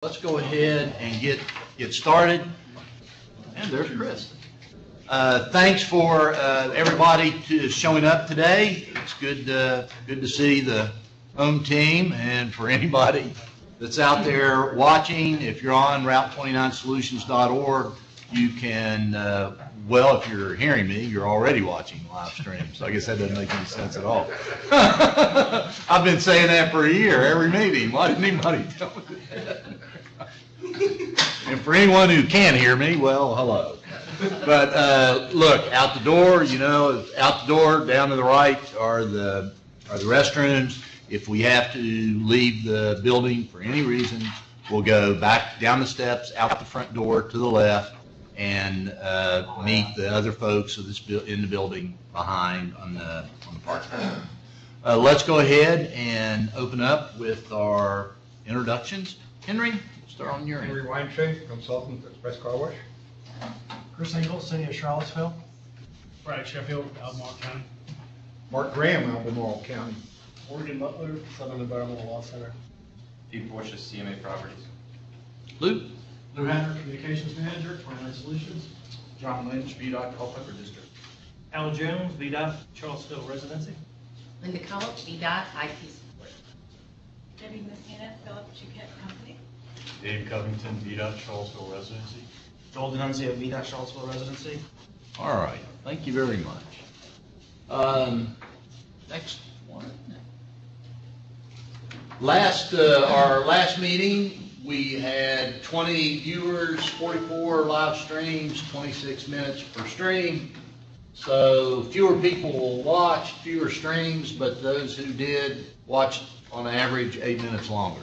Let's go ahead and get started. And there's Chris. Thanks for everybody showing up today. It's good to see the home team, and for anybody that's out there watching, if you're on route29solutions.org, you can, well, if you're hearing me, you're already watching live stream, so I guess that doesn't make any sense at all. I've been saying that for a year, every meeting. Why didn't anybody tell me that? And for anyone who can hear me, well, hello. But look, out the door, out the door, down to the right are the restrooms. If we have to leave the building for any reason, we'll go back down the steps, out the front door to the left, and meet the other folks in the building behind on the parking lot. Let's go ahead and open up with our introductions. Henry, start on your end. Henry Weinstein, consultant, Express Car Wash. Chris Engel, City of Charlottesville. Brad Sheffield, Albemarle County. Mark Graham, Albemarle County. Morgan Butler, Southern Environmental Law Center. Pete Portia, CMA Properties. Luke. Lou Hatter, Communications Manager, 29 Solutions. John Lynch, VDOT Culpeper District. Al Jones, VDOT Charlottesville Residency. Linda Culp, VDOT IT Support. Debbie Messina, Philip Chiquette Company. Dave Covington, VDOT Charlottesville Residency. Joel Denunzio, VDOT Charlottesville Residency. All right, thank you very much. Next one. Our last meeting, we had 20 viewers, 44 live streams, 26 minutes per stream. So fewer people watched, fewer streams, but those who did watched on average 8 minutes longer.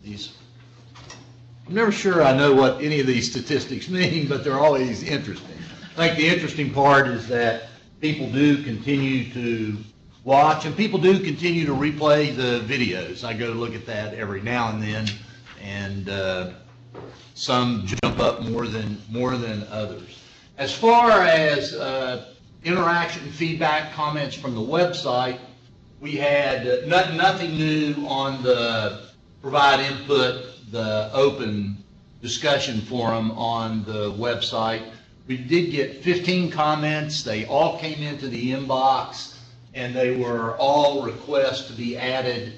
I'm never sure I know what any of these statistics mean, but they're always interesting. I think the interesting part is that people do continue to watch, and people do continue to replay the videos. I go to look at that every now and then, and some jump up more than others. As far as interaction, feedback, comments from the website, we had nothing new on the provide input, the open discussion forum on the website. We did get 15 comments. They all came into the inbox, and they were all requests to be added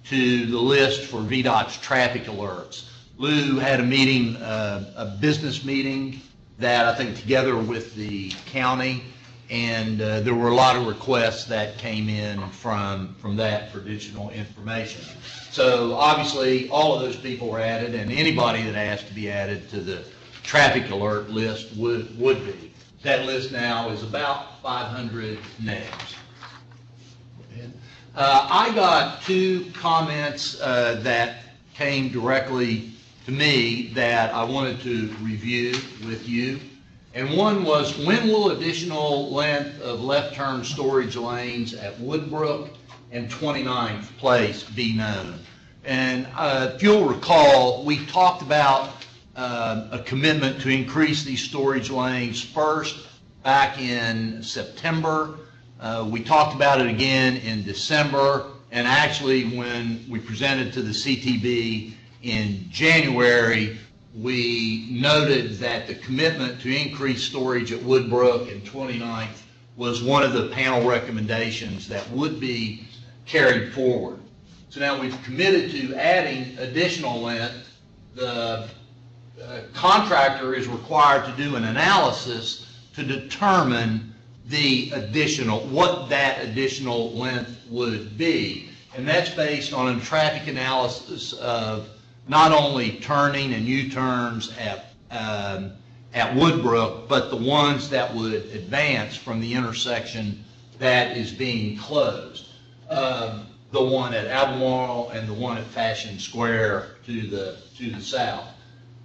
to the list for VDOT's traffic alerts. Lou had a meeting, a business meeting that I think together with the county, and there were a lot of requests that came in from that for additional information. So obviously all of those people were added, and anybody that asked to be added to the traffic alert list would be. That list now is about 500 names. I got 2 comments that came directly to me that I wanted to review with you. And one was, when will additional length of left turn storage lanes at Woodbrook and 29th Place be known? And if you'll recall, we talked about a commitment to increase these storage lanes first back in September. We talked about it again in December, and actually when we presented to the CTB in January, we noted that the commitment to increase storage at Woodbrook and 29th was one of the panel recommendations that would be carried forward. So now we've committed to adding additional length. The contractor is required to do an analysis to determine what that additional length would be. And that's based on a traffic analysis of not only turning and U-turns at Woodbrook, but the ones that would advance from the intersection that is being closed. The one at Albemarle and the one at Fashion Square to the south.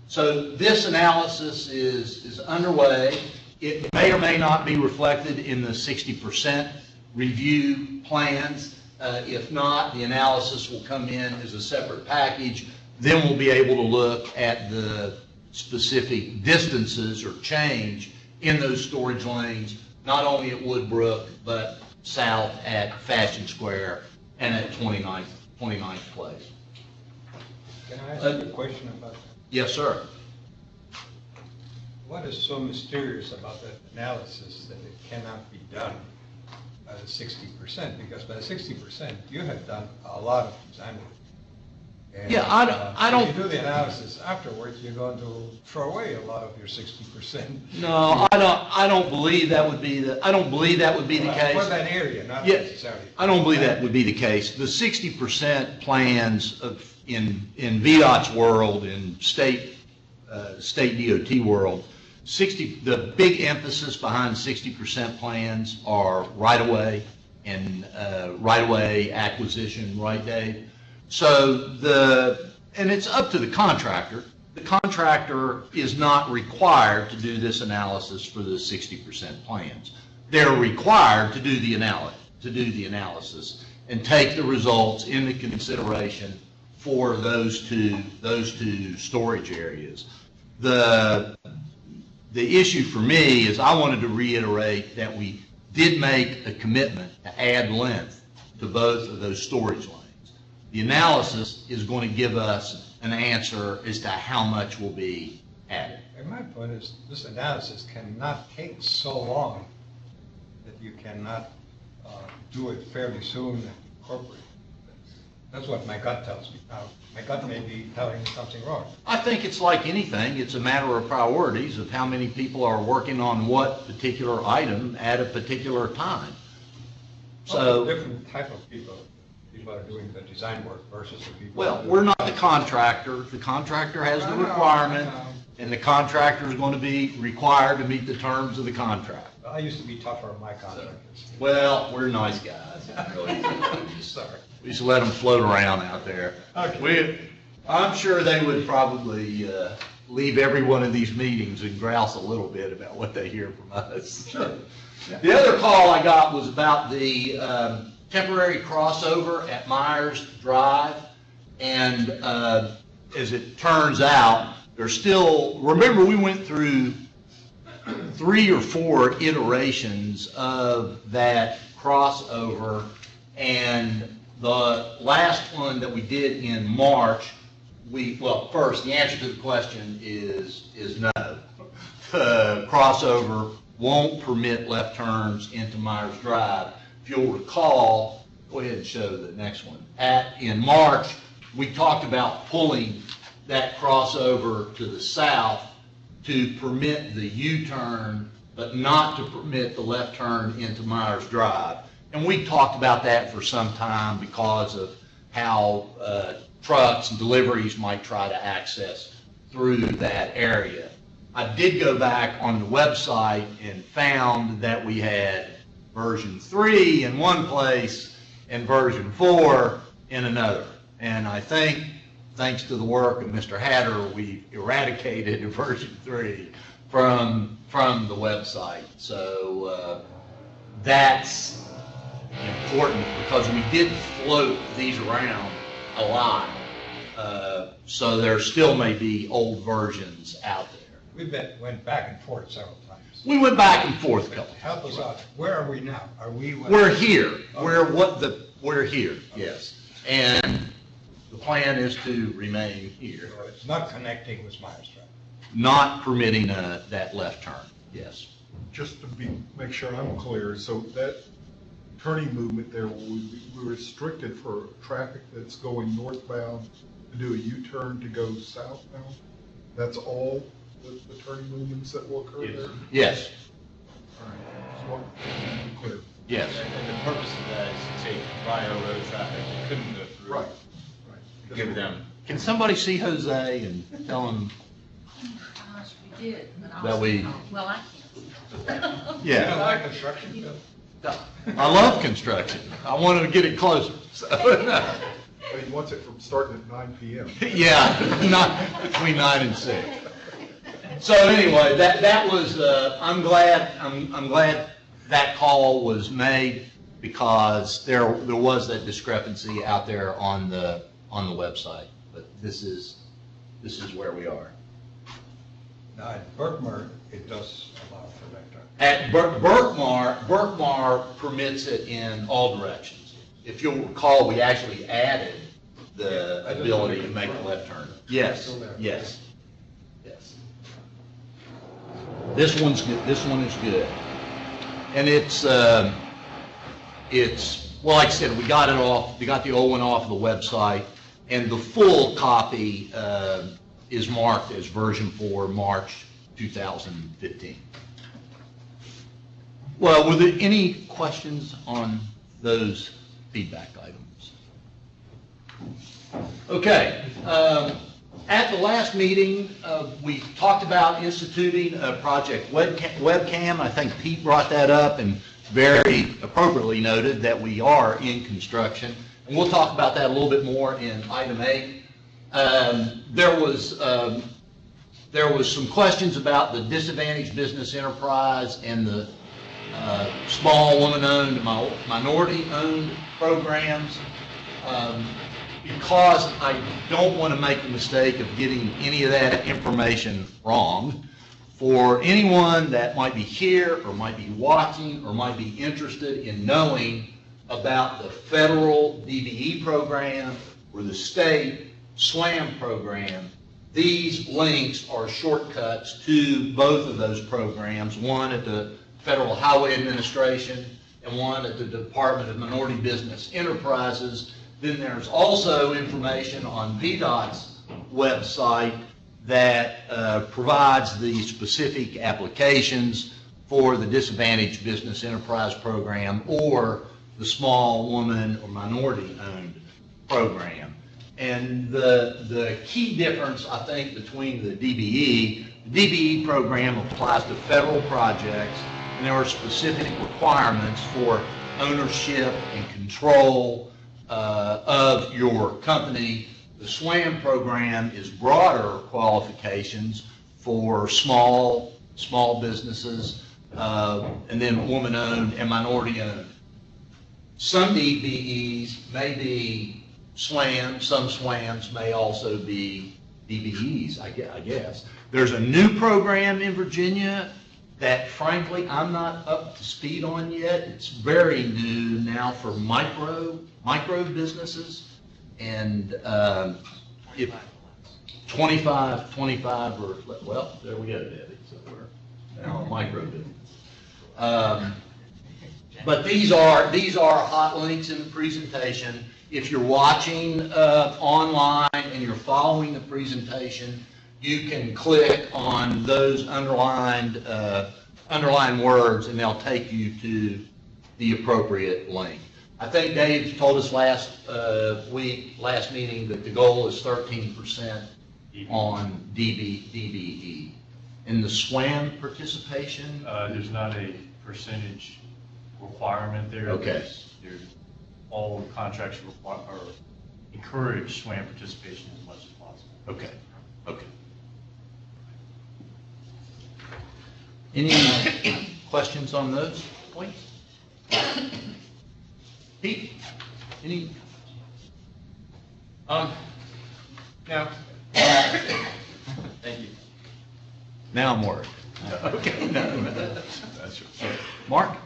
So this analysis is underway. It may or may not be reflected in the 60% review plans. If not, the analysis will come in as a separate package. Then we'll be able to look at the specific distances or change in those storage lanes, not only at Woodbrook, but south at Fashion Square and at 29th Place. Can I ask you a question about that? Yes, sir. What is so mysterious about that analysis that it cannot be done by the 60%? Because by the 60%, you have done a lot of design work. And, Yeah, I don't. If you do the analysis afterwards, you're going to throw away a lot of your 60%. No, I don't believe that would be the case. For that area, not Yeah, necessarily. I don't believe that would be the case. The 60% plans in VDOT's world, in state DOT world, the big emphasis behind 60% plans are right-of-way and right-of-way acquisition, right, Dave? So and it's up to the contractor. The contractor is not required to do this analysis for the 60% plans. They're required to do the analysis and take the results into consideration for those two storage areas. The issue for me is I wanted to reiterate that we did make a commitment to add length to both of those storage lanes. The analysis is going to give us an answer as to how much will be added. And my point is, this analysis cannot take so long that you cannot do it fairly soon and incorporate it. That's what my gut tells me. Now, my gut may be telling me something wrong. I think it's like anything. It's a matter of priorities of how many people are working on what particular item at a particular time. So, Different type of people are doing the design work versus the people. well, we're not the contractor. The contractor has the requirement, and the contractor is going to be required to meet the terms of the contract. I used to be tougher on my contractors. Well, we're nice guys. Sorry. We used to let them float around out there. I'm sure they would probably leave every one of these meetings and grouse a little bit about what they hear from us. Sure. The other call I got was about the temporary crossover at Meijer's Drive, and as it turns out, there's still, remember we went through 3 or 4 iterations of that crossover, and the last one that we did in March, well, first, the answer to the question is no. The crossover won't permit left turns into Meijer's Drive. If you'll recall, go ahead and show the next one. In March, we talked about pulling that crossover to the south to permit the U-turn, but not to permit the left turn into Meijer's Drive. And we talked about that for some time because of how trucks and deliveries might try to access through that area. I did go back on the website and found that we had version 3 in one place and version 4 in another. And I think, thanks to the work of Mr. Hatter, we eradicated version 3 from the website. So that's important because we did float these around a lot. So there still may be old versions out there. We went back and forth several times. We went back and forth a couple. Help us out. Where are we now? Are we? We're here. We're here, yes. And the plan is to remain here. So it's not connecting with Meijer's Drive. Not permitting that left turn, yes. Just to make sure I'm clear, so that turning movement there will be restricted for traffic that's going northbound to do a U-turn to go southbound? That's all the turning movements that will occur there? Yes, All right, just want to be clear. yes. And the purpose of that is to take prior road traffic that couldn't go through. Right. Give them. Can somebody see Jose and tell him, Gosh, we did, but I That was, we- well, I can't. You don't yeah. like construction, Bill? I love construction. I wanted to get it closer, so. But he wants it from starting at 9 p.m. Yeah, not between 9 and 6. So anyway, that was, I'm glad that call was made because there was that discrepancy out there on the website. But this is where we are. Now, at Berkmer, it does allow for that turn. At Berkmar permits it in all directions. If you'll recall, we actually added the I just ability to wanna make a confirm. left turn. Yes, Still there. yes, yes. This one's good, this one is good. And it's, well, like I said, we got it off, we got the old one off the website, and the full copy is marked as version 4, March 2015. Well, were there any questions on those feedback items? Okay. At the last meeting, we talked about instituting a project webcam. I think Pete brought that up and very appropriately noted that we are in construction. And we'll talk about that a little bit more in item 8. There was some questions about the disadvantaged business enterprise and the small woman-owned, minority-owned programs. Because I don't want to make the mistake of getting any of that information wrong, for anyone that might be here or might be watching or might be interested in knowing about the federal DBE program or the state SWAM program, these links are shortcuts to both of those programs, one at the Federal Highway Administration and one at the Department of Minority Business Enterprises. Then there's also information on VDOT's website that provides the specific applications for the Disadvantaged Business Enterprise Program or the Small Woman or Minority-Owned Program. And the key difference, I think, between the DBE program applies to federal projects, and there are specific requirements for ownership and control of your company. The SWAM program is broader qualifications for small businesses, and then woman-owned and minority-owned. Some DBEs may be SWAM, some SWAMs may also be DBEs, I guess. There's a new program in Virginia that frankly I'm not up to speed on yet. It's very new now for micro businesses, and if 25 or, well, there we go, Debbie, so we're now a micro business. But these are hot links in the presentation. If you're watching online and you're following the presentation, you can click on those underlined words and they'll take you to the appropriate link. I think Dave told us last meeting, that the goal is 13% on DBE. In the SWAM participation? There's not a percentage requirement there. Okay. All contracts encourage SWAM participation as much as possible. Okay. Any questions on those points? Pete, any? No. Thank you. Now I'm worried. Okay, no. That's right. Mark?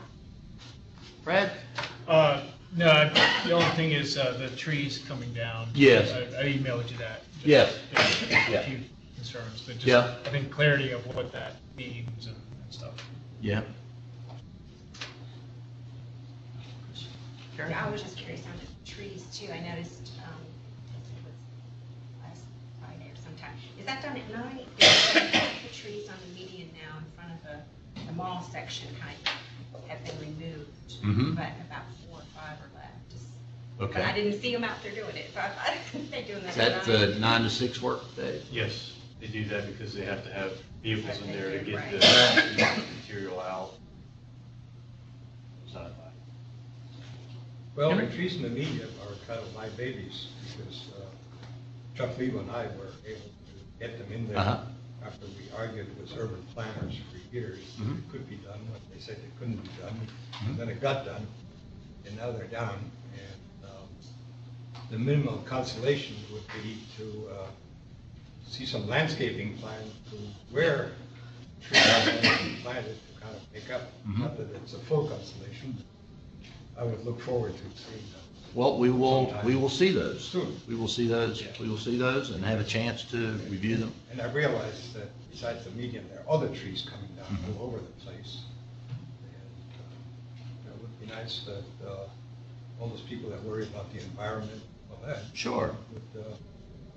Brad? No, the only thing is the trees coming down. Yes. I emailed you that. Yes. A few concerns, but just, Yeah. I think clarity of what that means and stuff. Yeah. Yeah, I was just curious on the trees too. I noticed, it was last Friday or sometime. Is that done at night? The trees on the median now in front of the mall section kind of have been removed, but about 4 or 5 are left. But I Okay. didn't see them out there doing it, so I thought they're doing that Is at that night. the 9 to 6 work day? Yes, they do that because they have to have vehicles in there to get Right. the material out. Side by. Well, the trees in the media are kind of my babies, because Chuck Lebo and I were able to get them in there after we argued with urban planners for years. It could be done, but they said it couldn't be done. And then it got done, and now they're down. And the minimum consolation would be to see some landscaping plan to where trees are planted to kind of pick up. Not that it's a full consolation. I would look forward to seeing that. Well, we will see those. Soon. We will see those, and have a chance to review them. And I realize that besides the median, there are other trees coming down all over the place. And it would be nice that all those people that worry about the environment, well, that Sure. would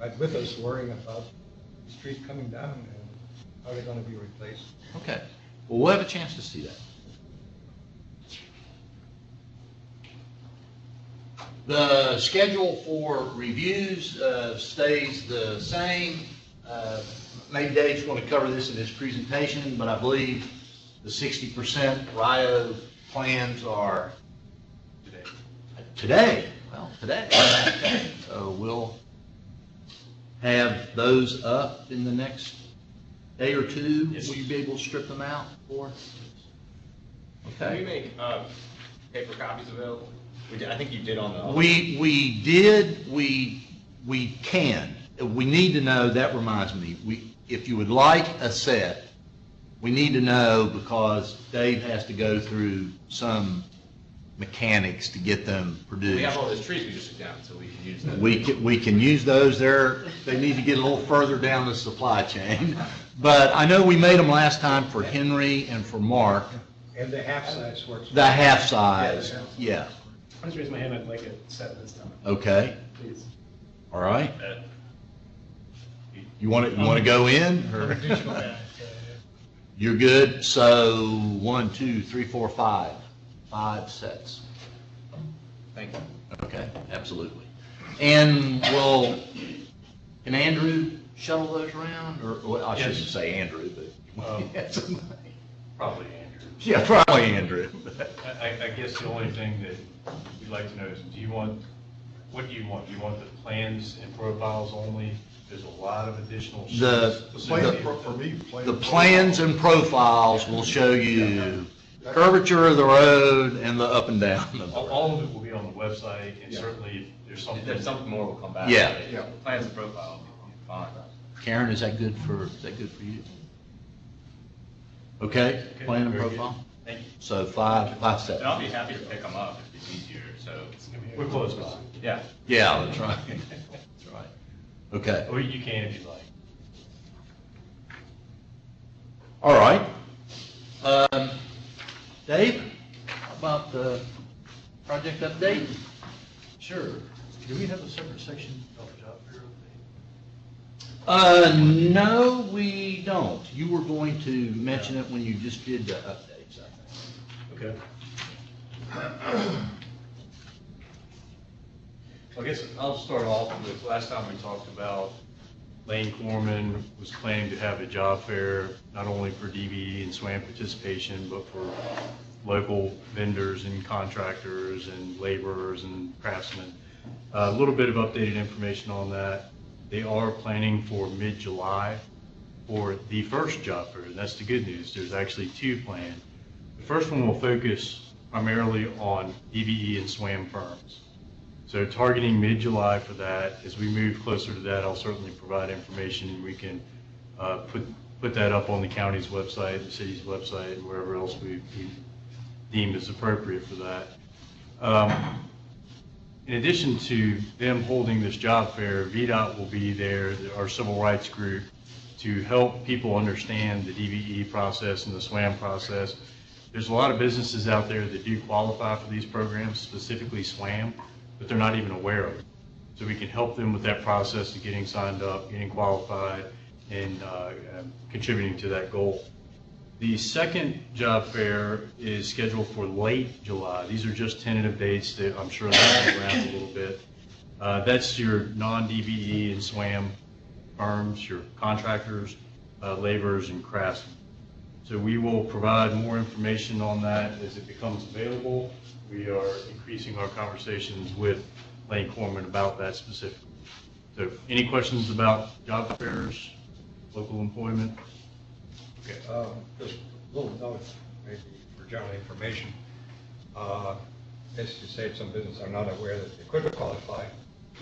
ride with us worrying about the street coming down and how they're going to be replaced. Okay. Well, we'll have a chance to see that. The schedule for reviews stays the same. Maybe Dave's going to cover this in his presentation, but I believe the 60% RIO plans are today. Well, today. Okay. So we'll have those up in the next day or two. Yes. Will you be able to strip them out for us? Can we Okay. make paper copies available? I think you did on the. We did, we can. We need to know, that reminds me, if you would like a set, we need to know, because Dave has to go through some mechanics to get them produced. We have all those trees we just took down, so we can use them. We can use those. They need to get a little further down the supply chain. But I know we made them last time for Henry and for Mark. And the half size works. The half size, yeah. I just raised my hand, I'd like a set this time. Okay, Please. all right. You want to go in, I'm a or digital guy, so, you're good? So 1, 2, 3, 4, 5 sets. Thank you. Okay, absolutely. And can Andrew shuttle those around, or well, I shouldn't Yes. say Andrew, but Probably Andrew. yeah, probably Andrew. I guess the only thing that we'd like to know is, what do you want? Do you want the plans and profiles only? There's a lot of additional sheets. The For me, The plans and profiles will show you curvature of the road and the up and down of the road. All of it will be on the website, and Yeah. certainly if there's If there's something more, we'll come back. Yeah. Yeah. Plans and profile, fine. Karen, is that good for you? Okay, plan and very good. profile? Thank you. So five And I'll sets. be happy to pick them up if it's easier, so. We're close by. Yeah. Yeah, that's right. That's right. Okay, Or you can if you like. all right. Dave, how about the project update? Sure. Do we have a separate section of the job fair update? No, we don't. You were going to mention it when you just did the updates, I think. Okay. I guess I'll start off with, last time we talked about Lane Corman was planning to have a job fair, not only for DBE and SWAM participation, but for local vendors and contractors and laborers and craftsmen. A little bit of updated information on that. They are planning for mid-July for the first job fair, and that's the good news. There's actually two planned. The first one will focus primarily on DBE and SWAM firms. So targeting mid-July for that. As we move closer to that, I'll certainly provide information, and we can put that up on the county's website, the city's website, and wherever else we deem is appropriate for that. In addition to them holding this job fair, VDOT will be there, our civil rights group, to help people understand the DBE process and the SWAM process. There's a lot of businesses out there that do qualify for these programs, specifically SWAM, but they're not even aware of it. So we can help them with that process of getting signed up, getting qualified, and contributing to that goal. The second job fair is scheduled for late July. These are just tentative dates that I'm sure they'll move around a little bit. That's your non-DBE and SWAM firms, your contractors, laborers, and craftsmen. So we will provide more information on that as it becomes available. We are increasing our conversations with Lane Corman about that specifically. So any questions about job fairs, local employment? Okay, just a little note, maybe for general information. As you say, some businesses are not aware that they could qualify.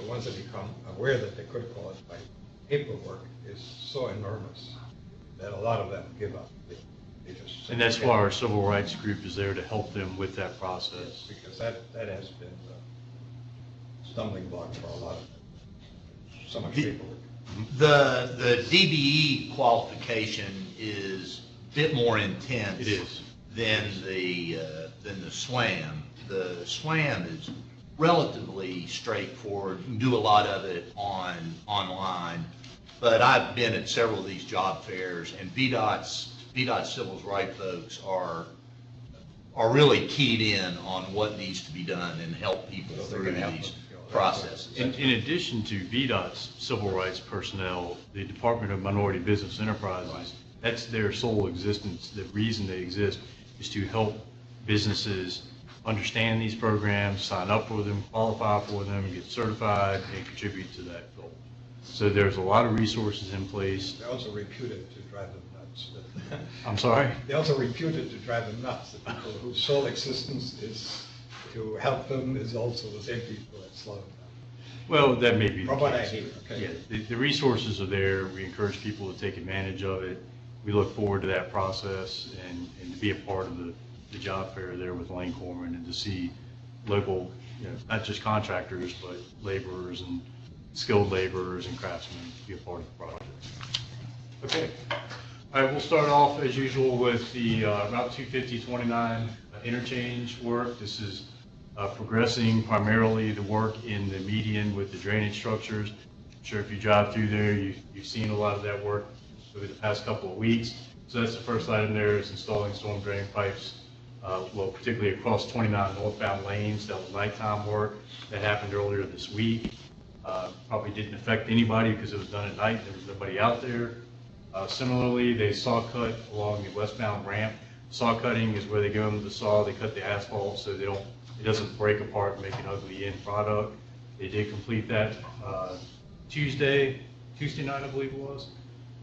The ones that become aware that they could qualify, paperwork is so enormous that a lot of them give up. They just. And that's why our civil rights group is there to help them with that process. Because that has been stumbling block for a lot of, so much people. The DBE qualification is a bit more intense. It is. Than the SWAM. The SWAM is relatively straightforward. You can do a lot of it online. But I've been at several of these job fairs, and VDOT civil rights folks are really keyed in on what needs to be done and help people through these processes. In addition to VDOT's civil rights personnel, the Department of Minority Business Enterprises, that's their sole existence. The reason they exist is to help businesses understand these programs, sign up for them, qualify for them, get certified, and contribute to that goal. So there's a lot of resources in place. They're also reputed to drive them nuts. I'm sorry? They're also reputed to drive them nuts. The people whose sole existence is to help them is also the same people that slow them down. Well, that may be the From what I case. hear, okay. Yeah, the resources are there. We encourage people to take advantage of it. We look forward to that process and to be a part of the job fair there with Lane Corman and to see local, not just contractors, but laborers and skilled laborers and craftsmen be a part of the project. Okay. All right, we'll start off as usual with the Route 250-29 interchange work. This is progressing primarily the work in the median with the drainage structures. I'm sure if you drive through there, you've seen a lot of that work over the past couple of weeks. So that's the first item there, is installing storm drain pipes, particularly across 29 northbound lanes. That was nighttime work that happened earlier this week. Probably didn't affect anybody because it was done at night. There was nobody out there. Similarly, they saw cut along the westbound ramp. Saw cutting is where they go into the saw, they cut the asphalt so it doesn't break apart and make an ugly end product. They did complete that Tuesday night, I believe it was.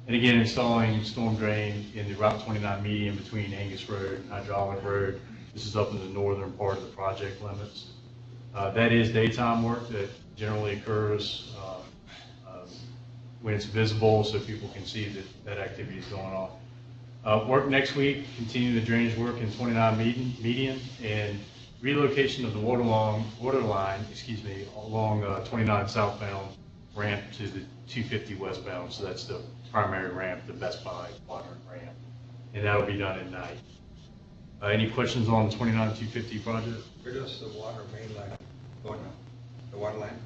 And again, installing storm drain in the Route 29 median between Angus Road and Hydraulic Road. This is up in the northern part of the project limits. That is daytime work that generally occurs when it's visible so people can see that activity is going on. Work next week, continue the drainage work in 29 median and relocation of the water line, along 29 southbound ramp to the 250 westbound. So that's the primary ramp, the Best Buy quadrant ramp, and that'll be done at night. Any questions on the 29-250 project? Where does the water main line go now? The water line?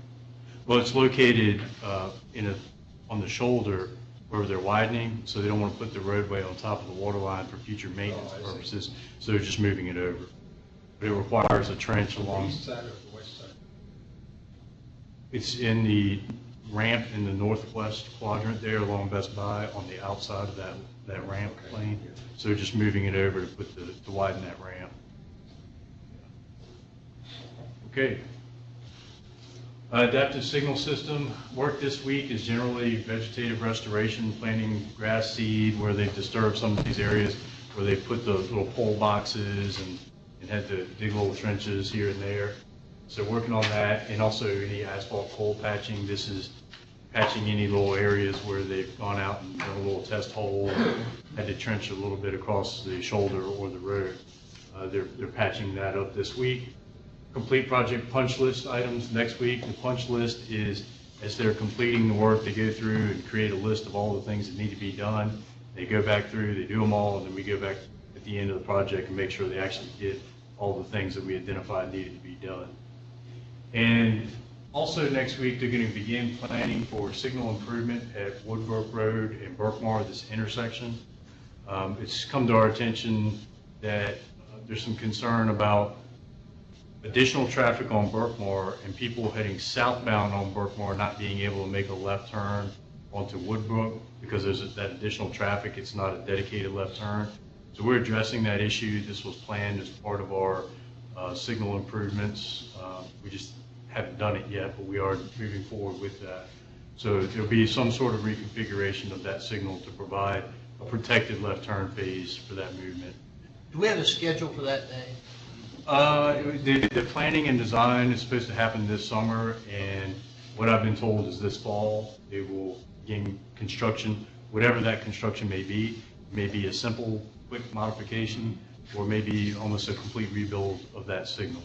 Well, it's located on the shoulder where they're widening, so they don't want to put the roadway on top of the water line for future maintenance purposes, so they're just moving it over. But it requires a trench along. The east side or the west side? It's in the ramp in the northwest quadrant there along Best Buy on the outside of that ramp lane. So they're just moving it over to widen that ramp. Okay. Adaptive signal system work this week is generally vegetative restoration, planting grass seed where they've disturbed some of these areas where they put the little pole boxes and had to dig little trenches here and there. So working on that, and also any asphalt coal patching. This is patching any little areas where they've gone out and done a little test hole, had to trench a little bit across the shoulder or the road. They're patching that up this week. Complete project punch list items next week. The punch list is, as they're completing the work, they go through and create a list of all the things that need to be done. They go back through, they do them all, and then we go back at the end of the project and make sure they actually did all the things that we identified needed to be done. And also next week, they're going to begin planning for signal improvement at Woodbrook Road and Berkmar, this intersection. It's come to our attention that there's some concern about additional traffic on Berkmar and people heading southbound on Berkmar not being able to make a left turn onto Woodbrook because there's that additional traffic. It's not a dedicated left turn. So we're addressing that issue. This was planned as part of our signal improvements. We just haven't done it yet, but we are moving forward with that. So there'll be some sort of reconfiguration of that signal to provide a protected left turn phase for that movement. Do we have a schedule for that day? The planning and design is supposed to happen this summer, and what I've been told is this fall they will begin construction, whatever that construction may be. It may be a simple, quick modification, or maybe almost a complete rebuild of that signal.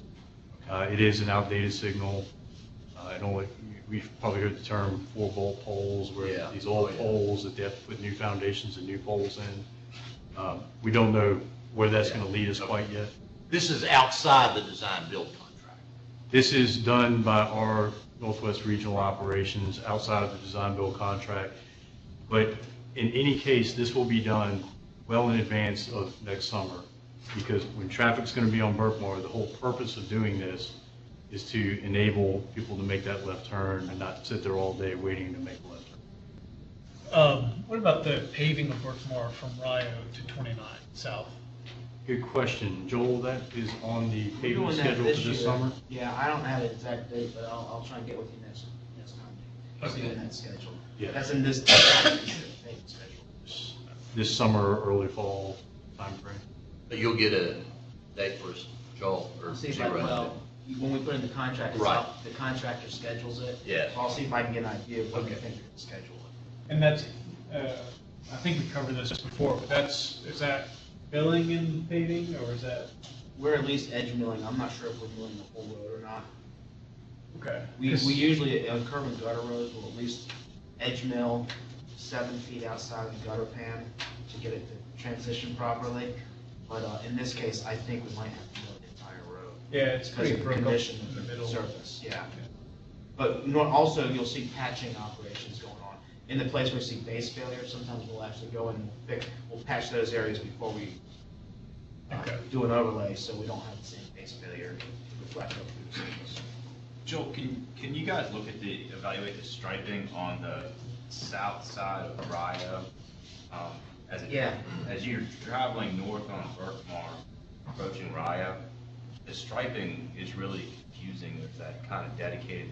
It is an outdated signal. And only, we've probably heard the term 4-bolt poles, where Yeah. these old Oh, yeah. poles that they have to put new foundations and new poles in. We don't know where that's going to lead us quite yet. This is outside the design-build contract. This is done by our Northwest Regional Operations outside of the design-build contract. But in any case, this will be done well in advance of next summer, because when traffic's going to be on Burkmar, the whole purpose of doing this is to enable people to make that left turn and not sit there all day waiting to make a left turn. What about the paving of Brookmore from Rio to 29 south? Good question. Joel, that is on the We're pavement doing that schedule for this this year. summer? Yeah, I don't have an exact date, but I'll try and get with you next time. Just Okay. doing that schedule. Yeah. That's in this pavement schedule. This summer or early fall timeframe? But you'll get a date for us, Joel, or I'll see if zero. when we put in the contract, it's Right. out, the contractor schedules it. Yeah. So I'll see if I can get an idea of when Okay. they think they're schedule it. And that's, I think we covered this before, but is that filling and paving, or is that? We're at least edge milling. I'm not sure if we're milling the whole road or not. Okay. We usually, on curb and gutter roads, will at least edge mill 7 feet outside of the gutter pan to get it to transition properly. But in this case, I think we might have to mill the entire road. Yeah, it's Because pretty of the broken up condition in the of the middle. surface, yeah. But also, you'll see patching operations going on. In the place where you see base failure, sometimes we'll actually go and we'll patch those areas before we Okay. do an overlay, so we don't have the same base failure reflect up through the surface. Joel, can you guys evaluate the striping on the south side of Rio? Yeah. As you're traveling north on Burkmar, approaching Rio, the striping is really confusing with that kind of dedicated,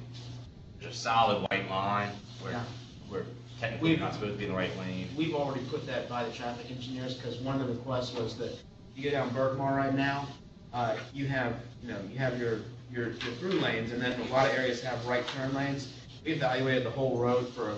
there's a solid white line where, Yeah. where technically you're not supposed to be in the right lane. We've already put that by the traffic engineers, because one of the requests was that you go down Berkmar right now, you have your through lanes, and then a lot of areas have right turn lanes. We evaluated the whole road for a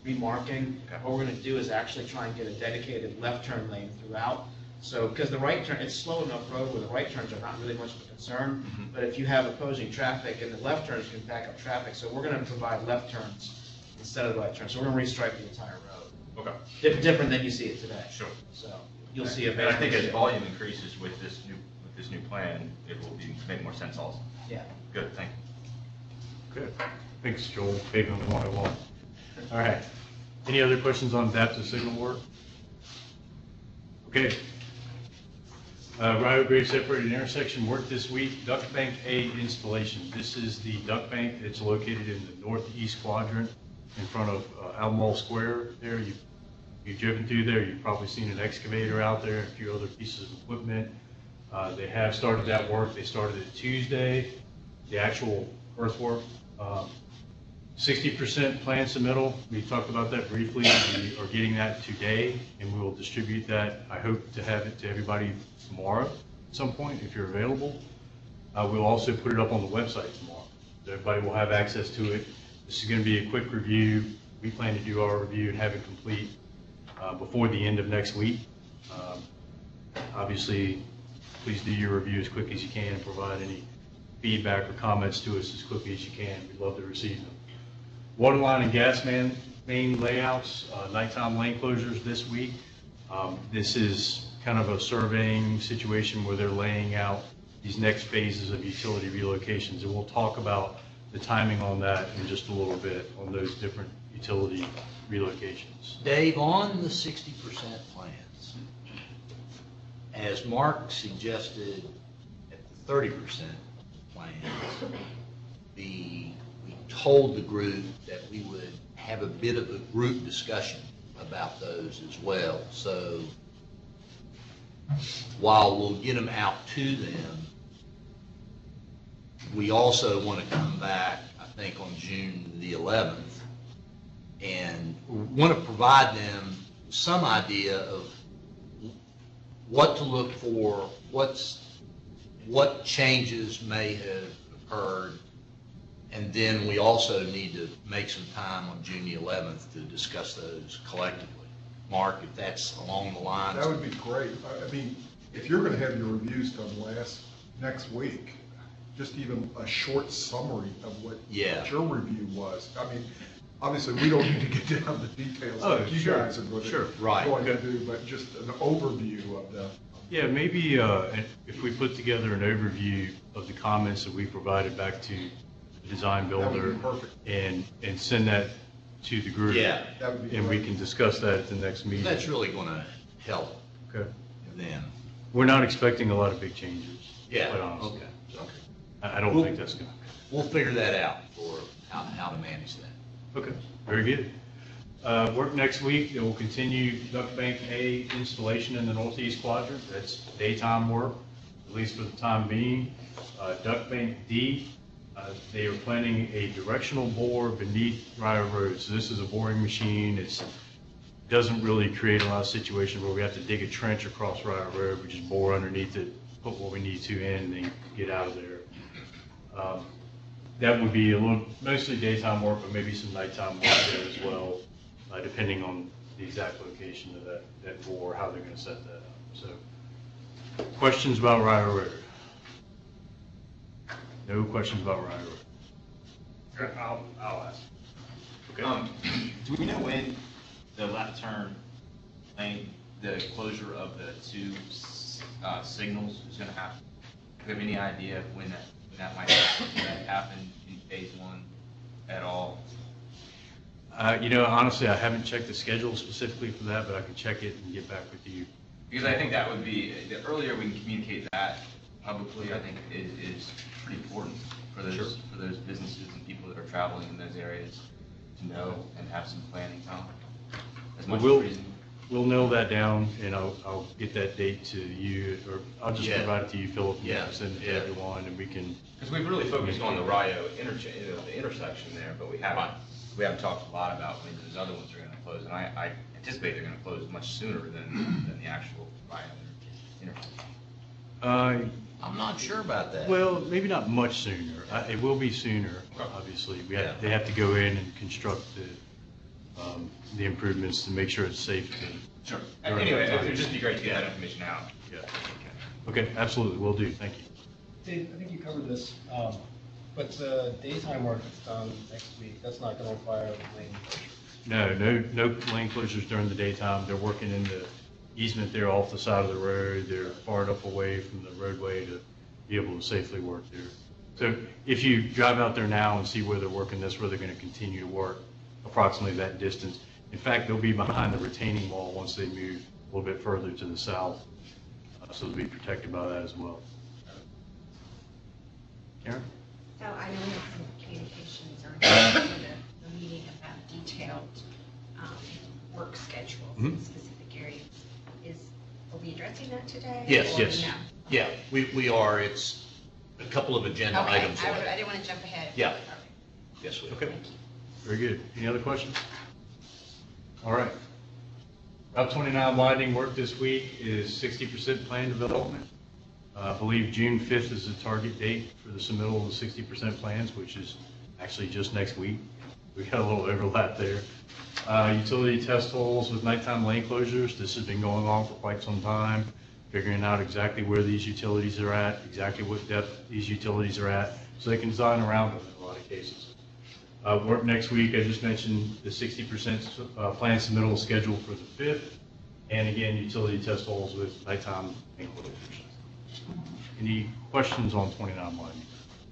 remarking. Okay. What we're gonna do is actually try and get a dedicated left turn lane throughout. So, because the right turn, it's slow enough road where the right turns are not really much of a concern, but if you have opposing traffic, and the left turns can back up traffic, so we're gonna provide left turns instead of the right turns. So we're gonna restripe the entire road. Okay. Different than you see it today. Sure. So you'll see a And I think as very, volume increases with this new plan, it will make more sense also. yeah. Good, thank you. Good. Thanks, Joel. Pavement 101. All right. Any other questions on adaptive signal work? Okay. Rio Grade separated intersection work this week. Duck Bank A installation. This is the duck bank. It's located in the northeast quadrant in front of Albemarle Square there. You've driven through there. You've probably seen an excavator out there, a few other pieces of equipment. They have started that work. They started it Tuesday, the actual earthwork. 60% plan submittal. We talked about that briefly. We are getting that today, and we will distribute that. I hope to have it to everybody tomorrow at some point, if you're available. We'll also put it up on the website tomorrow, so everybody will have access to it. This is going to be a quick review. We plan to do our review and have it complete before the end of next week. Obviously, please do your review as quick as you can and provide any feedback or comments to us as quickly as you can. We'd love to receive them. Water line and gas main layouts, nighttime lane closures this week. This is kind of a surveying situation where they're laying out these next phases of utility relocations, and we'll talk about the timing on that in just a little bit on those different utility relocations. Dave, on the 60% plans, as Mark suggested at the 30% plans, we told the group that we would have a bit of a group discussion about those as well. So while we'll get them out to them, we also want to come back, I think, on June the 11th, and want to provide them some idea of what to look for, what changes may have occurred, and then we also need to make some time on June the 11th to discuss those collectively. Mark, if that's along the lines. That would be great. I mean, if you're gonna have your reviews done next week, just even a short summary of what Yeah. your review was. I mean, obviously, we don't need to get down the details Oh, like you sure, guys are going sure. to do, but just an overview of the. Yeah, maybe if we put together an overview of the comments that we provided back to the design That would builder be perfect. and send that to the group. Yeah. That would be And we great. can discuss that at the next meeting. That's really gonna help Okay. then. We're not expecting a lot of big changes. Yeah, Quite honestly. okay. Okay. I don't We'll- think that's gonna. We'll figure that out for how to manage that. Okay, very good. Work next week, it will continue duct bank A installation in the northeast quadrant. That's daytime work, at least for the time being. Duct bank D, they are planning a directional bore beneath Ryo Road. So this is a boring machine. It doesn't really create a lot of situations where we have to dig a trench across Ryo Road. We just bore underneath it, put what we need to in, and then get out of there. That would be a little, mostly daytime work, but maybe some nighttime work there as well, depending on the exact location of that bore, how they're gonna set that up. So, questions about Ryo Road? No questions about Ryo Road? I'll ask. Okay. Do we know when the left turn lane, the closure of the two signals is gonna happen? Do you have any idea when that might happen? Did that happen in phase one at all? Honestly, I haven't checked the schedule specifically for that, but I can check it and get back with you. Because I think that would be, the earlier we can communicate that publicly, I think it is pretty important for those businesses and people that are traveling in those areas to know and have some planning time. As much as reasonable. We'll nail that down, and I'll get that date to you, or I'll just provide it to you, Philip, and Yeah. send it to everyone, and we can. Because we've really focused on the Ryo the intersection there, but we haven't talked a lot about when those other ones are gonna close, and I anticipate they're gonna close much sooner than the actual Ryo intersection. I'm not sure about that. Well, maybe not much sooner. It will be sooner, Okay. obviously. They have to go in and construct the improvements to make sure it's safe to. Sure. during Anyway, that time. it would just be great to get that information out. Yeah. Okay, absolutely, will do, thank you. Dave, I think you covered this, but the daytime work that's done next week, that's not gonna require lane closure. No lane closures during the daytime. They're working in the easement there off the side of the road. They're far enough away from the roadway to be able to safely work there. So if you drive out there now and see where they're working, that's where they're going to continue to work, approximately that distance. In fact, they'll be behind the retaining wall once they move a little bit further to the south. So they'll be protected by that as well. Karen? So I know we have some communications or the meeting about detailed work schedules in Mhm. specific areas. Are we addressing that today? Yes, or yes. no? Yeah, we are. It's a couple of agenda Okay, items. I didn't want to jump ahead. Yeah. Okay. Yes, we are. Okay, very good. Any other questions? All right. Route 29 widening work this week is 60% plan development. I believe June 5th is the target date for the submittal of the 60% plans, which is actually just next week. We got a little overlap there. Utility test holes with nighttime lane closures. This has been going on for quite some time, figuring out exactly where these utilities are at, exactly what depth these utilities are at, so they can design around them in a lot of cases. Work next week, I just mentioned the 60% plan submittal schedule for the 5th, and again, utility test holes with nighttime lane closures. Any questions on 29 widening?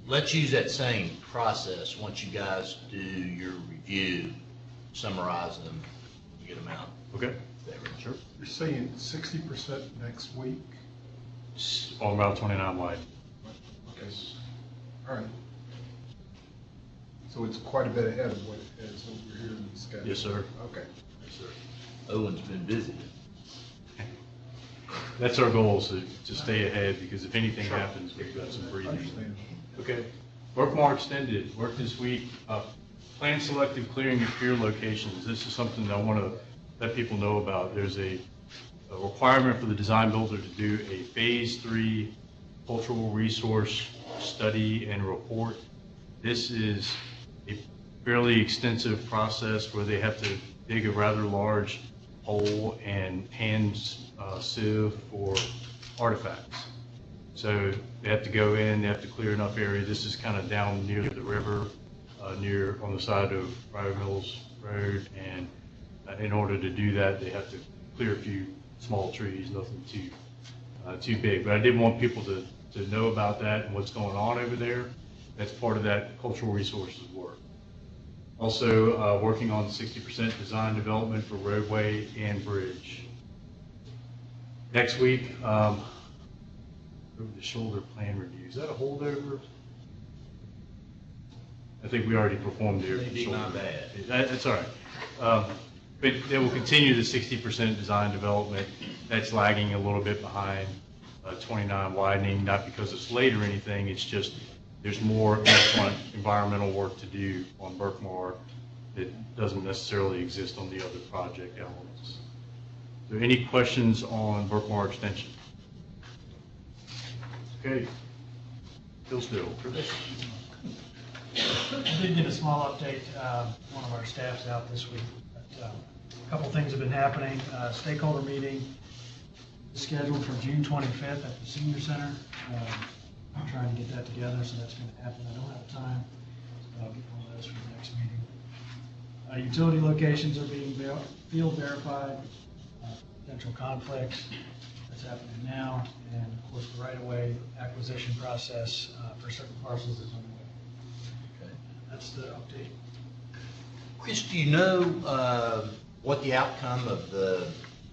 Let's use that same process. Once you guys do your review, summarize them, get them out. Okay. Sure. You're saying 60% next week? On Route 29 wide. Okay. All right. So it's quite a bit ahead of what we're hearing in the schedule? Yes, sir. Okay. Yes, sir. Owen's been busy. That's our goal, is to stay ahead, because if anything happens, we've got some I breathing. understand. Okay. Work more extended. Work this week. Plan selective clearing of pier locations. This is something that I want to let people know about. There's a requirement for the design builder to do a phase 3 cultural resource study and report. This is a fairly extensive process where they have to dig a rather large hole and hand sieve for artifacts. So they have to go in, they have to clear enough area. This is kind of down near the river, on the side of Briar Mills Road. And in order to do that, they have to clear a few small trees, nothing too big. But I did want people to know about that and what's going on over there. That's part of that cultural resources work. Also, working on 60% design development for roadway and bridge. Next week, over the shoulder plan review. Is that a holdover? I think we already performed the Maybe shoulder. my bad. That's all right. But they will continue the 60% design development. That's lagging a little bit behind 29 widening, not because it's late or anything. It's just there's more excellent environmental work to do on Berkmar that doesn't necessarily exist on the other project elements. Are there any questions on Berkmar extension? Okay. Hillsdale, Chris. I did get a small update. One of our staff's out this week. But, a couple things have been happening. Stakeholder meeting is scheduled for June 25th at the Senior Center. I'm trying to get that together, so that's going to happen. I don't have time, but I'll get one of those for the next meeting. Utility locations are being field verified. Potential conflicts, that's happening now. And of course, the right-of-way acquisition process for certain parcels is underway. Okay. That's the update. Chris, do you know what the outcome of the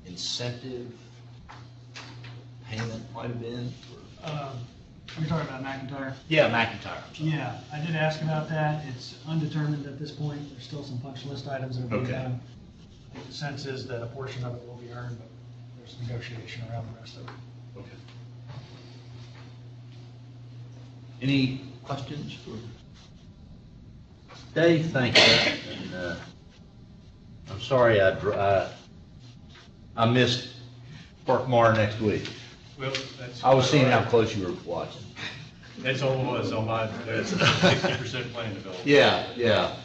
incentive payment might have been? You're talking about McIntyre? Yeah, McIntyre. Yeah, I did ask about that. It's undetermined at this point. There's still some punch list items that are being Okay. done. I think the sense is that a portion of it will be earned, but there's negotiation around the rest of it. Okay. Any questions for Dave? Thank you. And, I'm sorry I missed Berkmar next week. Well, that's. I was seeing how close you were watching. That's all it was on my, that's 60% plan development. Yeah, yeah.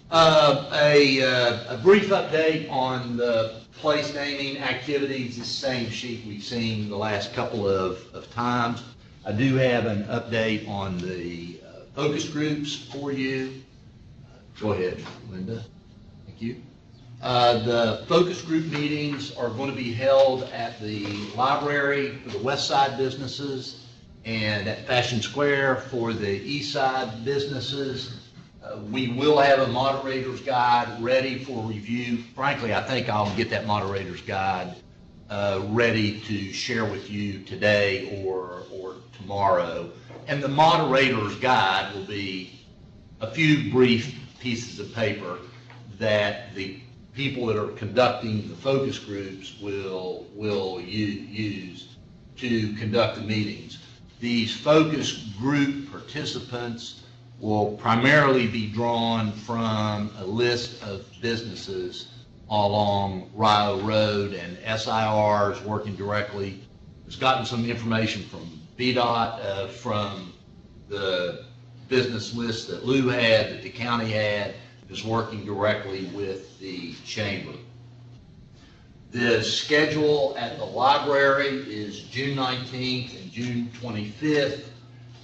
A brief update on the place naming activities, the same sheet we've seen the last couple of times. I do have an update on the focus groups for you. Go ahead, Linda. Thank you. The focus group meetings are going to be held at the library for the west side businesses and at Fashion Square for the east side businesses. We will have a moderator's guide ready for review. Frankly, I think I'll get that moderator's guide ready to share with you today or tomorrow. And the moderator's guide will be a few brief pieces of paper that the people that are conducting the focus groups will use to conduct the meetings. These focus group participants will primarily be drawn from a list of businesses along Rio Road, and SIRs working directly. Has gotten some information from VDOT, from the business list that Lou had, that the county had, is working directly with the chamber. The schedule at the library is June 19th and June 25th,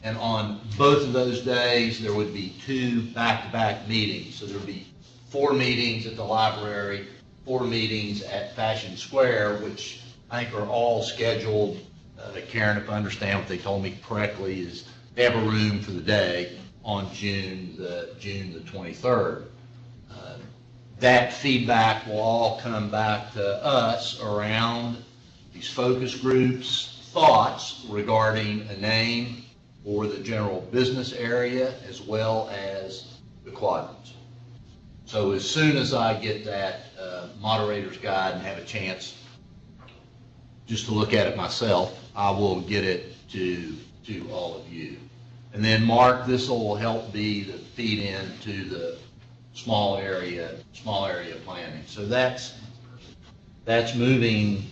and on both of those days there would be 2 back-to-back meetings. So there would be 4 meetings at the library, 4 meetings at Fashion Square, which I think are all scheduled. Karen, if I understand what they told me correctly, is they have a room for the day on June the 23rd. That feedback will all come back to us around these focus groups, thoughts regarding a name for the general business area as well as the quadrants. So as soon as I get that moderator's guide and have a chance just to look at it myself, I will get it to all of you. And then Mark, this will help be the feed in to the small area planning. So that's moving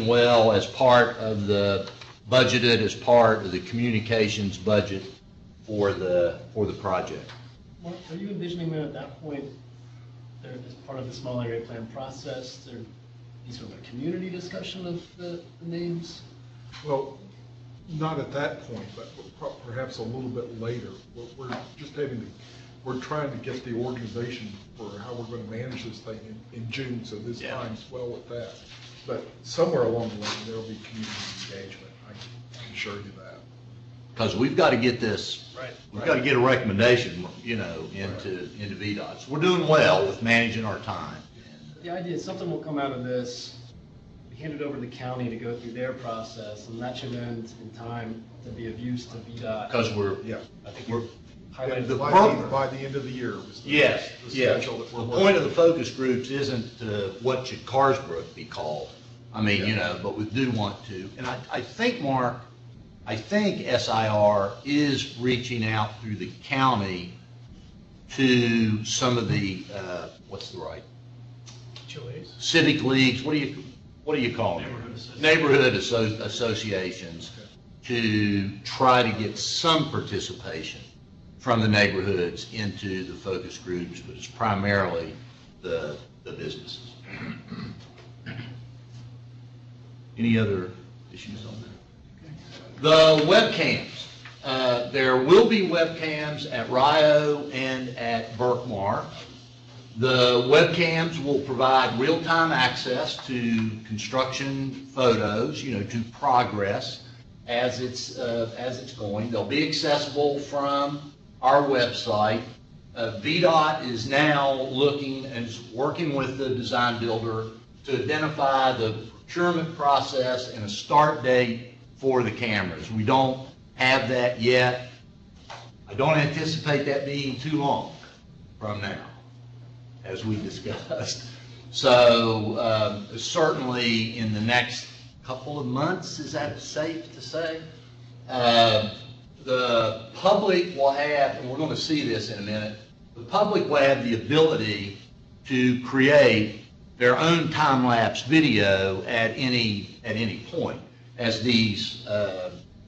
well as part of the budgeted, as part of the communications budget for the project. Mark, are you envisioning that at that point, there, as part of the small area plan process, there be sort of a community discussion of the names? Well, Not at that point, but perhaps a little bit later. We're just we're trying to get the organization for how we're going to manage this thing in June, so this time's well with that. But somewhere along the line, there'll be community engagement, I can assure you that. Because we've got to get this, Right. we've got to get a recommendation, into VDOT. So we're doing well with managing our time. The idea is something will come out of this, we hand it over to the county to go through their process, and that should end in time to be of use to VDOT. Because I think we're, highlighted the By the end of the year. Was the yes, schedule that the we're point of working. the focus groups isn't what should Carsbrook be called. I mean, but we do want to. And I think, Mark, SIR is reaching out through the county to some of the, what's the right? HOAs. Civic leagues, what do you call them? Neighborhood associations to try to get some participation from the neighborhoods into the focus groups, but it's primarily the businesses. Any other issues on that? The webcams. There will be webcams at Rio and at Berkmar. The webcams will provide real-time access to construction photos, to progress as it's going. They'll be accessible from our website. VDOT is now looking and is working with the design builder to identify the procurement process and a start date for the cameras. We don't have that yet. I don't anticipate that being too long from now, as we discussed. So certainly in the next couple of months, is that safe to say? The public will have, and we're going to see this in a minute, the public will have the ability to create their own time-lapse video at any point as these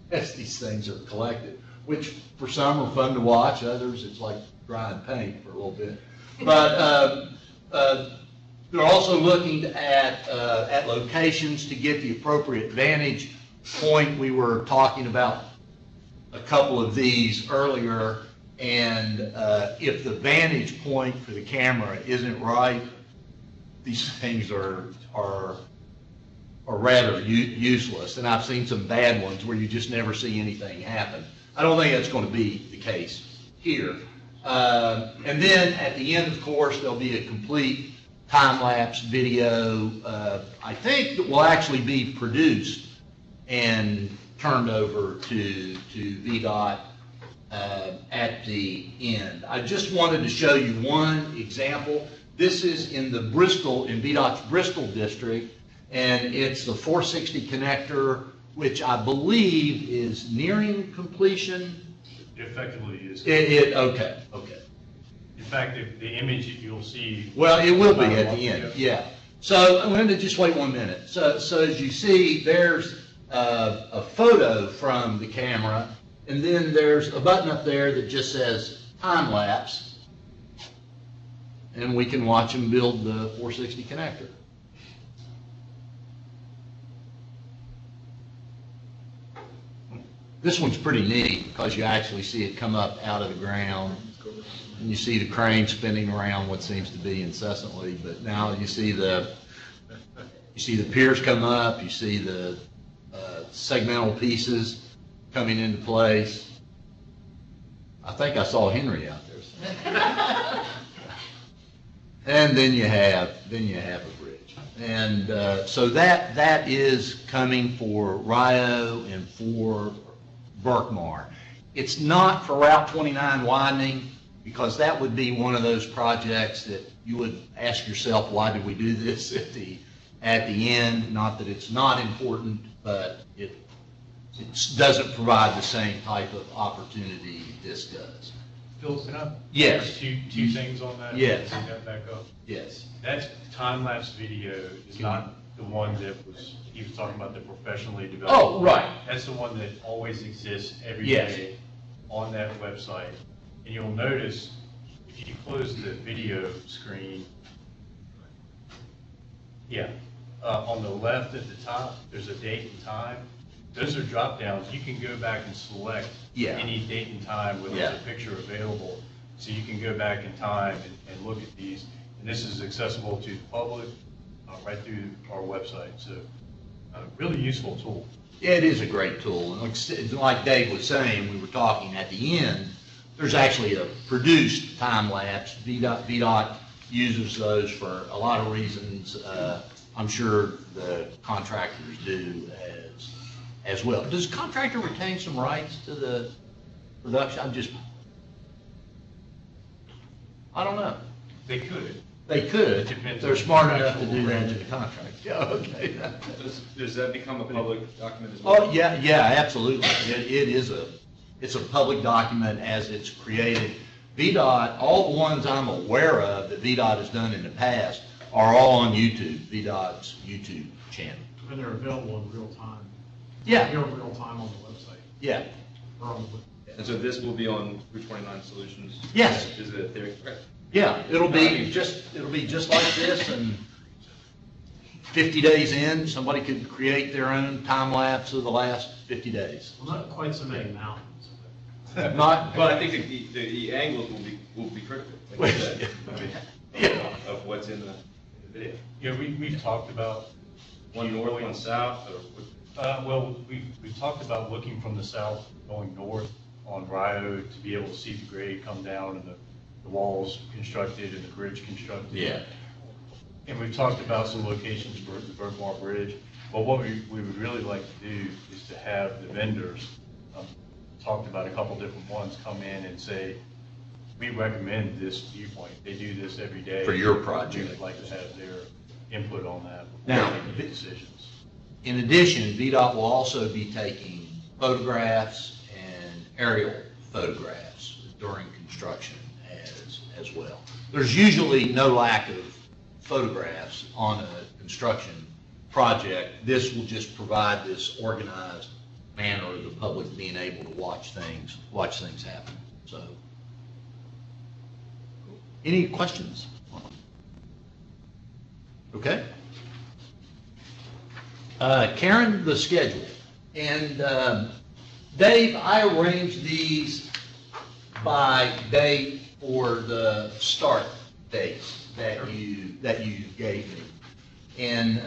things are collected, which for some are fun to watch, others it's like drying paint for a little bit. But they're also looking at locations to get the appropriate vantage point. We were talking about a couple of these earlier, and if the vantage point for the camera isn't right, these things are rather useless. And I've seen some bad ones where you just never see anything happen. I don't think that's going to be the case here. And then at the end, of course, there'll be a complete time-lapse video, I think that will actually be produced and turned over to VDOT at the end. I just wanted to show you one example. This is in the VDOT's Bristol district, and it's the 460 connector, which I believe is nearing completion. It effectively is. Okay. In fact, the image that you'll see. Well, it will be at the end, yeah. So I'm going to just wait 1 minute. So as you see, there's a photo from the camera, and then there's a button up there that just says time lapse, and we can watch them build the 460 connector. This one's pretty neat because you actually see it come up out of the ground, and you see the crane spinning around what seems to be incessantly, but now you see the piers come up, you see the segmental pieces coming into place. I think I saw Henry out there. And then you have a bridge. And so that is coming for Rio and for Berkmar. It's not for Route 29 widening, because that would be one of those projects that you would ask yourself, why did we do this at the end? Not that it's not important, but it doesn't provide the same type of opportunity this does. Phil, can I? Yes. Two things on that? Yes. Bring that back up. Yes. That time-lapse video is not the one that he was talking about, the professionally developed. Oh, right. That's the one that always exists every Yes. day on that website. And you'll notice, if you close the video screen, on the left at the top, there's a date and time. those are drop downs. You can go back and select Yeah. any date and time where there's a picture available. So you can go back in time and look at these. And this is accessible to the public right through our website. So really useful tool. Yeah, it is a great tool. And like Dave was saying, we were talking at the end, there's actually a produced time lapse. VDOT uses those for a lot of reasons. I'm sure the contractors do as well. Does the contractor retain some rights to the production? I don't know. They could. They could. Depends They're on smart the enough to actual do that in arrangement. the contract. Yeah, okay. Does that become a public document as well? Oh, yeah, absolutely. It's a public document as it's created. VDOT, all the ones I'm aware of that VDOT has done in the past are all on YouTube, VDOT's YouTube channel. And they're available in real time. Yeah. They're in real time on the website. Yeah. Or on the And so this will be on Route 29 Solutions? Yes. Is it a theory? Okay. Yeah, it'll be just like this, and 50 days in, somebody could create their own time lapse of the last 50 days. Well, not quite so many mountains. Not, But I think the angles will be critical, like you said. I mean, of what's in the video. Yeah, we've talked about One north, one south, or what? well, we've talked about looking from the south, going north on Rio to be able to see the grade come down and the walls constructed and the bridge constructed. Yeah. And we've talked about some locations for the Bergmar Bridge. But what we would really like to do is to have the vendors, talked about a couple different ones, come in and say, we recommend this viewpoint. They do this every day. For your project. We would like to have their input on that Now, before they make decisions. in addition, VDOT will also be taking photographs and aerial photographs during construction as well. There's usually no lack of photographs on a construction project. This will just provide this organized manner of the public being able to watch things happen. So, any questions? Okay. Karen, the schedule. And Dave, I arranged these by date for the start dates that you gave me. And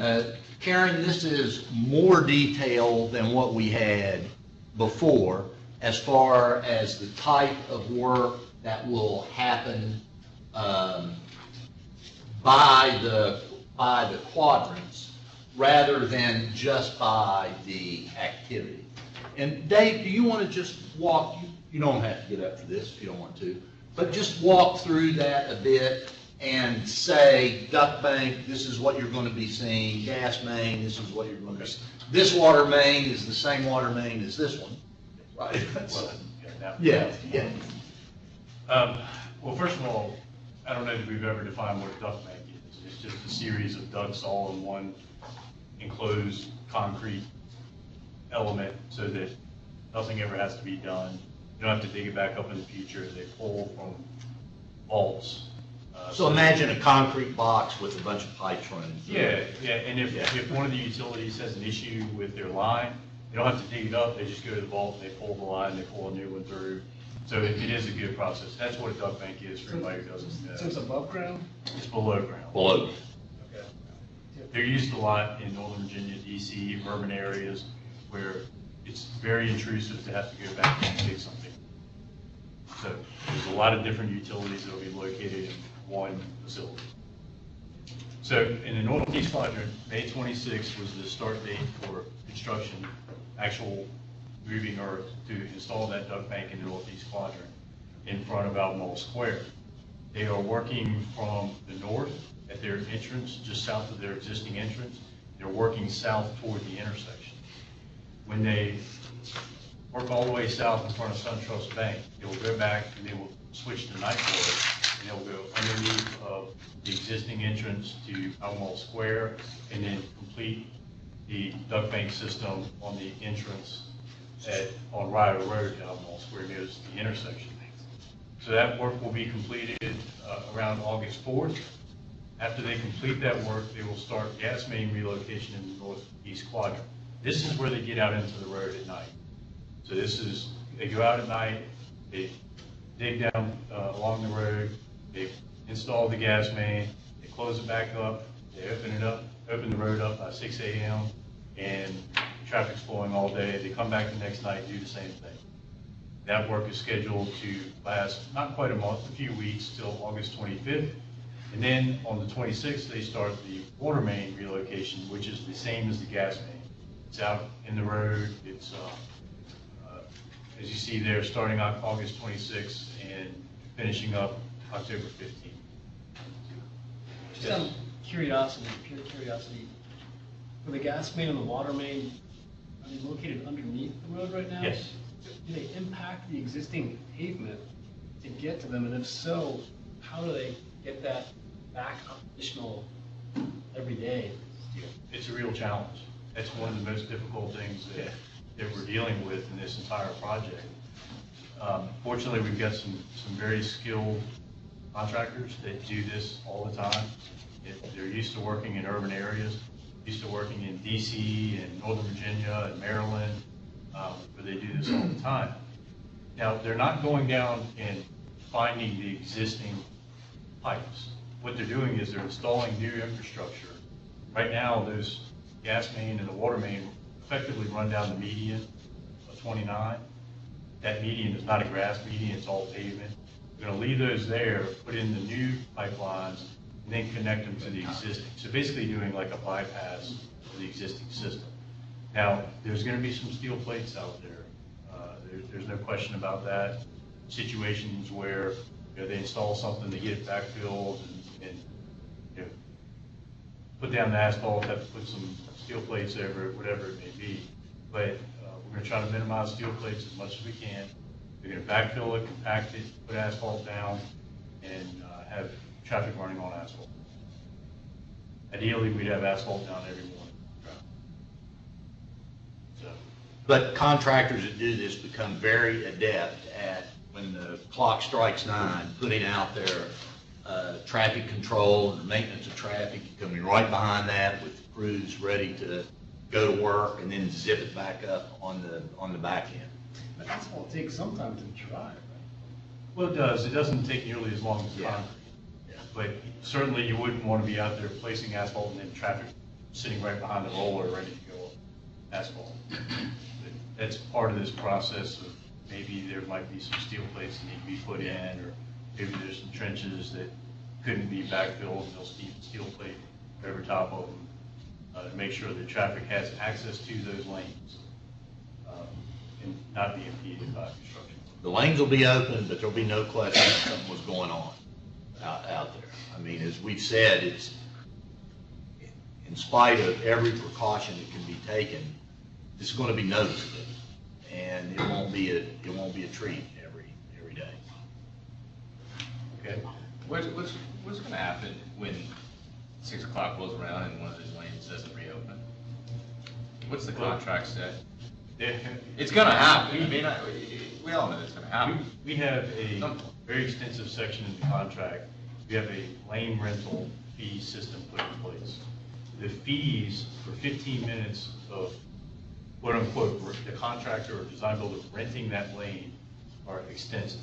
Karen, this is more detail than what we had before as far as the type of work that will happen by the quadrants rather than just by the activity. And Dave, do you want to just walk, you don't have to get up for this if you don't want to, but just walk through that a bit and say, duct bank, this is what you're going to be seeing, gas main, this is what you're going to see. This water main is the same water main as this one, right? Yeah. Well, first of all, I don't know if we've ever defined what a duct bank is. It's just a series of ducts all in one enclosed concrete element so that nothing ever has to be done. You don't have to dig it back up in the future. They pull from vaults. So imagine a concrete box with a bunch of pipes running through it. Yeah, and if one of the utilities has an issue with their line, they don't have to dig it up, they just go to the vault, they pull the line, they pull a new one through. So it is a good process. That's what a duct bank is for anybody who doesn't know. So it's above ground? It's below ground. Below. Okay. They're used a lot in Northern Virginia, DC, urban areas where it's very intrusive to have to go back and dig something. So there's a lot of different utilities that will be located in one facility. So in the Northeast quadrant, May 26th was the start date for construction, actual moving earth to install that duct bank in the Northeast quadrant in front of Albemarle Square. They are working from the north at their entrance, just south of their existing entrance. They're working south toward the intersection. When they work all the way south in front of SunTrust Bank, they will go back and they will switch to night water, and they'll go underneath of the existing entrance to Albemarle Square, and then complete the duct bank system on the entrance on Rio Road to Albemarle Square near the intersection. So that work will be completed around August 4th. After they complete that work, they will start gas main relocation in the northeast quadrant. This is where they get out into the road at night. So they go out at night, they dig down along the road, they install the gas main, they close it back up, they open the road up by 6 a.m., and traffic's flowing all day. They come back the next night and do the same thing. That work is scheduled to last not quite a month, a few weeks, till August 25th. And then on the 26th, they start the water main relocation, which is the same as the gas main. It's out in the road. It's, as you see there, starting on August 26th and finishing up October 15th. Just out of curiosity, pure curiosity, for the gas main and the water main, are they located underneath the road right now? Yes. Do they impact the existing pavement to get to them? And if so, how do they get that back operational every day? It's a real challenge. That's one of the most difficult things that we're dealing with in this entire project. Fortunately, we've got some very skilled contractors that do this all the time. They're used to working in urban areas, used to working in DC and Northern Virginia and Maryland, where they do this all the time. Now, they're not going down and finding the existing pipes. What they're doing is they're installing new infrastructure. Right now, those gas main and the water main effectively run down the median of 29. That median is not a grass median, it's all pavement. We're going to leave those there, put in the new pipelines, and then connect them to the existing. So basically doing like a bypass of the existing system. Now, there's going to be some steel plates out there. There's no question about that. Situations where they install something, they get it backfilled, and put down the asphalt, have to put some steel plates over it, whatever it may be. But we're going to try to minimize steel plates as much as we can. We're going to backfill it, compact it, put asphalt down, and have traffic running on asphalt. Ideally, we'd have asphalt down every morning. But contractors that do this become very adept at, when the clock strikes 9, putting out their traffic control and maintenance of traffic, coming right behind that with the crews ready to go to work, and then zip it back up on the back end. But asphalt takes some time to dry, right? Well, it does. It doesn't take nearly as long as concrete. Yeah. But certainly you wouldn't want to be out there placing asphalt and then traffic sitting right behind the roller ready to go asphalt. But that's part of this process of maybe there might be some steel plates that need to be put in, or maybe there's some trenches that couldn't be backfilled, and they'll steel plate over top of them to make sure that traffic has access to those lanes and not be impeded by construction. The lanes will be open, but there'll be no question that something was going on out there. I mean, as we've said, it's in spite of every precaution that can be taken, this is going to be noticeable, and it won't be a treat every day. Okay. What's going to happen when 6 o'clock rolls around and one of those lanes doesn't reopen? What's the contract say? It's going to happen. I mean, we all know it's going to happen. We have a very extensive section in the contract. We have a lane rental fee system put in place. The fees for 15 minutes of quote unquote the contractor or design builder renting that lane are extensive.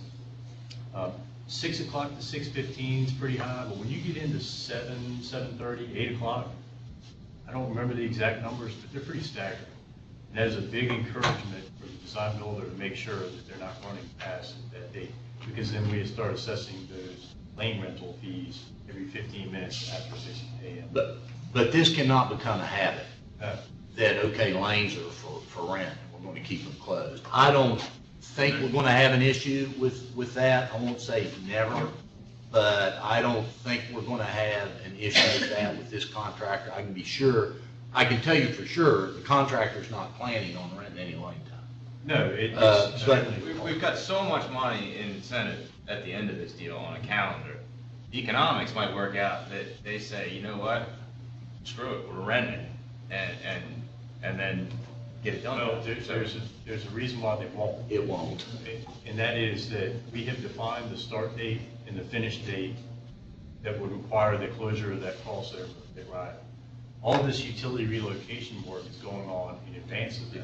6 o'clock to 6:15 is pretty high, but when you get into 7, 7:30, 8 o'clock, I don't remember the exact numbers, but they're pretty staggering. And that is a big encouragement for the design builder to make sure that they're not running past that date, because then we start assessing those lane rental fees every 15 minutes after 6 a.m. But this cannot become a habit, that, okay, lanes are for rent, and we're going to keep them closed. I don't think we're going to have an issue with that. I won't say never, but I don't think we're going to have an issue with that with this contractor. I can be sure, I can tell you for sure, the contractor's not planning on renting any lane time. No, but We've got so much money in incentive at the end of this deal on a calendar. The economics might work out that they say, you know what, screw it, we're renting, and then get it done. no, there's a reason why they won't. it won't. And that is that we have defined the start date and the finish date that would require the closure of that crossover, right? all this utility relocation work is going on in advance of that.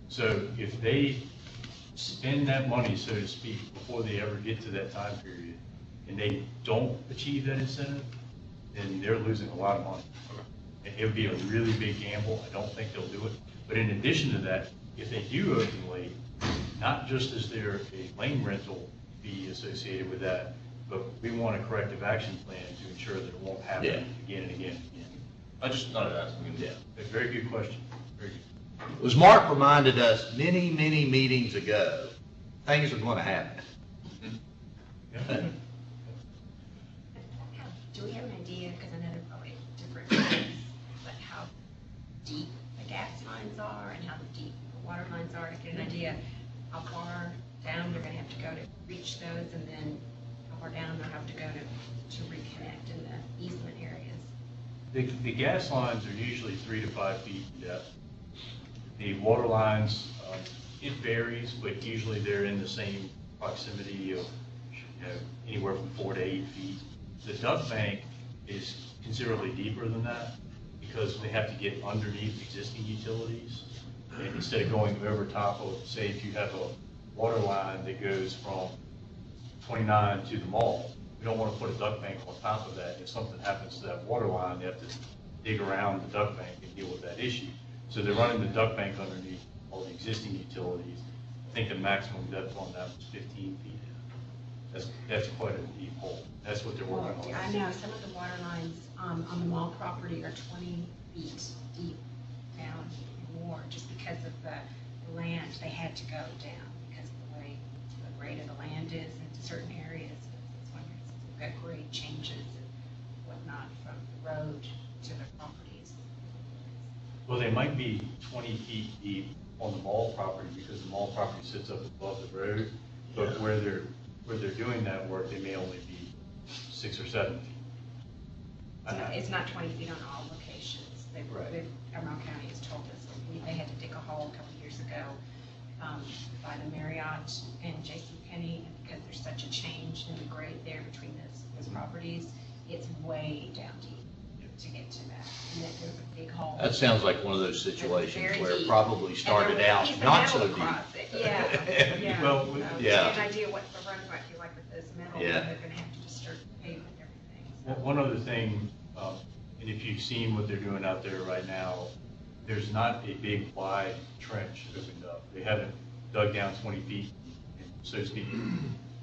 So if they spend that money, so to speak, before they ever get to that time period, and they don't achieve that incentive, then they're losing a lot of money. It would be a really big gamble. I don't think they'll do it. But in addition to that, if they do open late, not just is there a lane rental fee associated with that, but we want a corrective action plan to ensure that it won't happen again and again and again. I just thought of that. A very good question. Very good. As Mark reminded us many, many meetings ago, things are going to happen. Do we have an idea, because I know they're probably different things, but how deep the gas lines are and how deep the water lines are, to get an idea how far down they're gonna have to go to reach those, and then how far down they'll have to go to reconnect in the easement areas? The gas lines are usually 3 to 5 feet in depth. The water lines, it varies, but usually they're in the same proximity of anywhere from 4 to 8 feet. The duct bank is considerably deeper than that because they have to get underneath existing utilities. And instead of going over top of, say, if you have a water line that goes from 29 to the mall, we don't want to put a duct bank on top of that. If something happens to that water line, they have to dig around the duct bank and deal with that issue. So they're running the duct bank underneath all the existing utilities. I think the maximum depth on that was 15 feet. That's quite a deep hole. That's what they're working on. I know, some of the water lines on the mall property are 20 feet deep down and more, just because of the land, they had to go down because of the way the grade of the land is in certain areas. It's when you've got grade changes and whatnot from the road to the properties. Well, they might be 20 feet deep on the mall property because the mall property sits up above the road, but where they're doing that work, they may only be 6 or 7 feet. So it's not 20 feet on all locations. Right. Emerald County has told us they had to dig a hole a couple years ago by the Marriott and JCPenney, and because there's such a change in the grade there between those properties, it's way down deep to get to that. And there's a big hole. That sounds like one of those situations Very where it deep. probably started out not so deep. Yeah, yeah. Well, So yeah. get an idea what the road might be like with this metal, Yeah. they're gonna have to disturb the pavement and everything. Well, one other thing, and if you've seen what they're doing out there right now, there's not a big wide trench opened up. They haven't dug down 20 feet and, so to speak,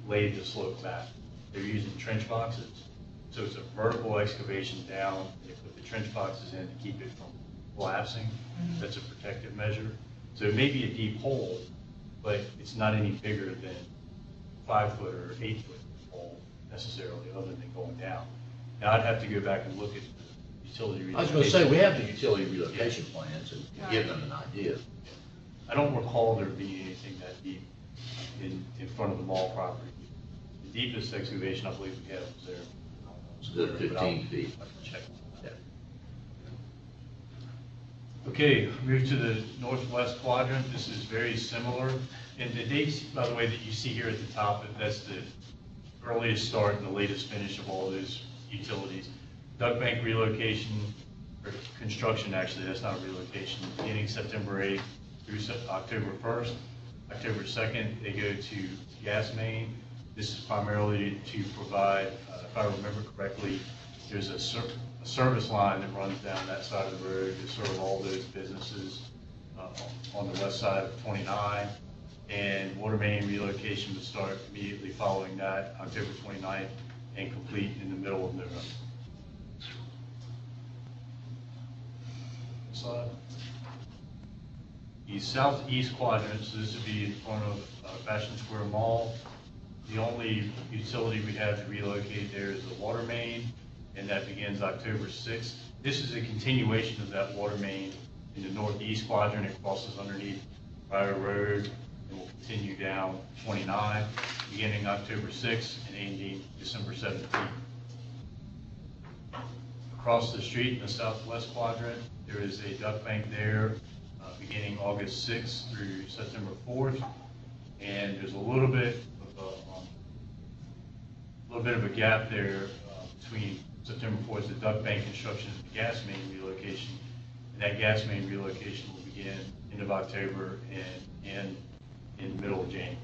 laid the slope back. They're using trench boxes. So it's a vertical excavation down. They put the trench boxes in to keep it from collapsing. That's a protective measure. So it may be a deep hole, but it's not any bigger than 5 foot or 8 foot hole necessarily, other than going down. Now I'd have to go back and look at the utility relocation. I was going to say, we have the utility relocation plans and give them an idea. I don't recall there being anything that deep in front of the mall property. The deepest excavation I believe we have was there. It's a good 15 feet. I can check on that. Yeah. Okay, move to the northwest quadrant. This is very similar. And the dates, by the way, that you see here at the top, that's the earliest start and the latest finish of all those utilities. Duct bank relocation, or construction actually, that's not a relocation, beginning September 8th through October 1st. October 2nd, they go to gas main. This is primarily to provide, if I remember correctly, there's a service line that runs down that side of the road to serve all those businesses on the west side of 29. And water main relocation would start immediately following that, October 29th, and complete in the middle of November. Slide. The southeast quadrant, so this would be in front of Fashion Square Mall. The only utility we have to relocate there is the water main, and that begins October 6th. This is a continuation of that water main in the northeast quadrant. It crosses underneath Pryor Road and will continue down 29, beginning October 6th and ending December 17th. Across the street in the southwest quadrant, there is a duct bank there beginning August 6th through September 4th. And there's a little bit of a gap there between September 4th, is the duct bank construction of the gas main relocation. And that gas main relocation will begin end of October and end in the middle of January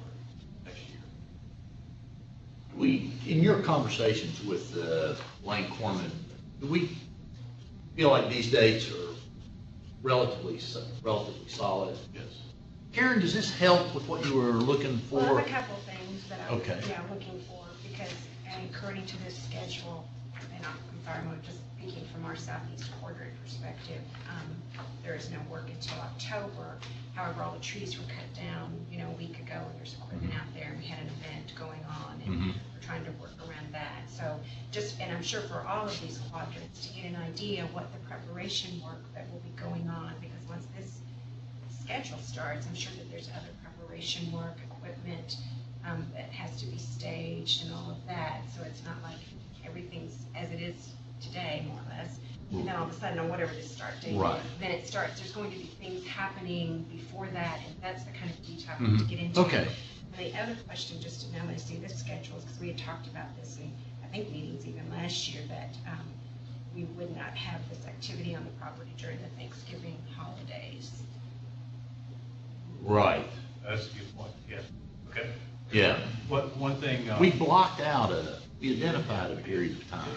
next year. In your conversations with Lane Corman, do we feel like these dates are relatively solid? Yes. Karen, does this help with what you were looking for? Well, I have a couple of things that I was, Okay. looking for, because according to this schedule, and I'm sorry, I'm just speaking from our southeast quadrant perspective, there is no work until October. However, all the trees were cut down, a week ago, and there's equipment out there, and we had an event going on, and we're trying to work around that. So and I'm sure for all of these quadrants, to get an idea of what the preparation work that will be going on, because once this schedule starts, I'm sure that there's other preparation work, equipment that has to be staged and all of that. So it's not like everything's as it is today, more or less. And then all of a sudden, on whatever this start date Right. is, then it starts, there's going to be things happening before that, and that's the kind of detail we need to get into. Okay. And the other question, just to know, when I see this schedule, because we had talked about this in, I think, meetings even last year, that we would not have this activity on the property during the Thanksgiving holidays. Right. That's a good point, yeah. Okay. Yeah. One thing. We blocked out we identified a period of time.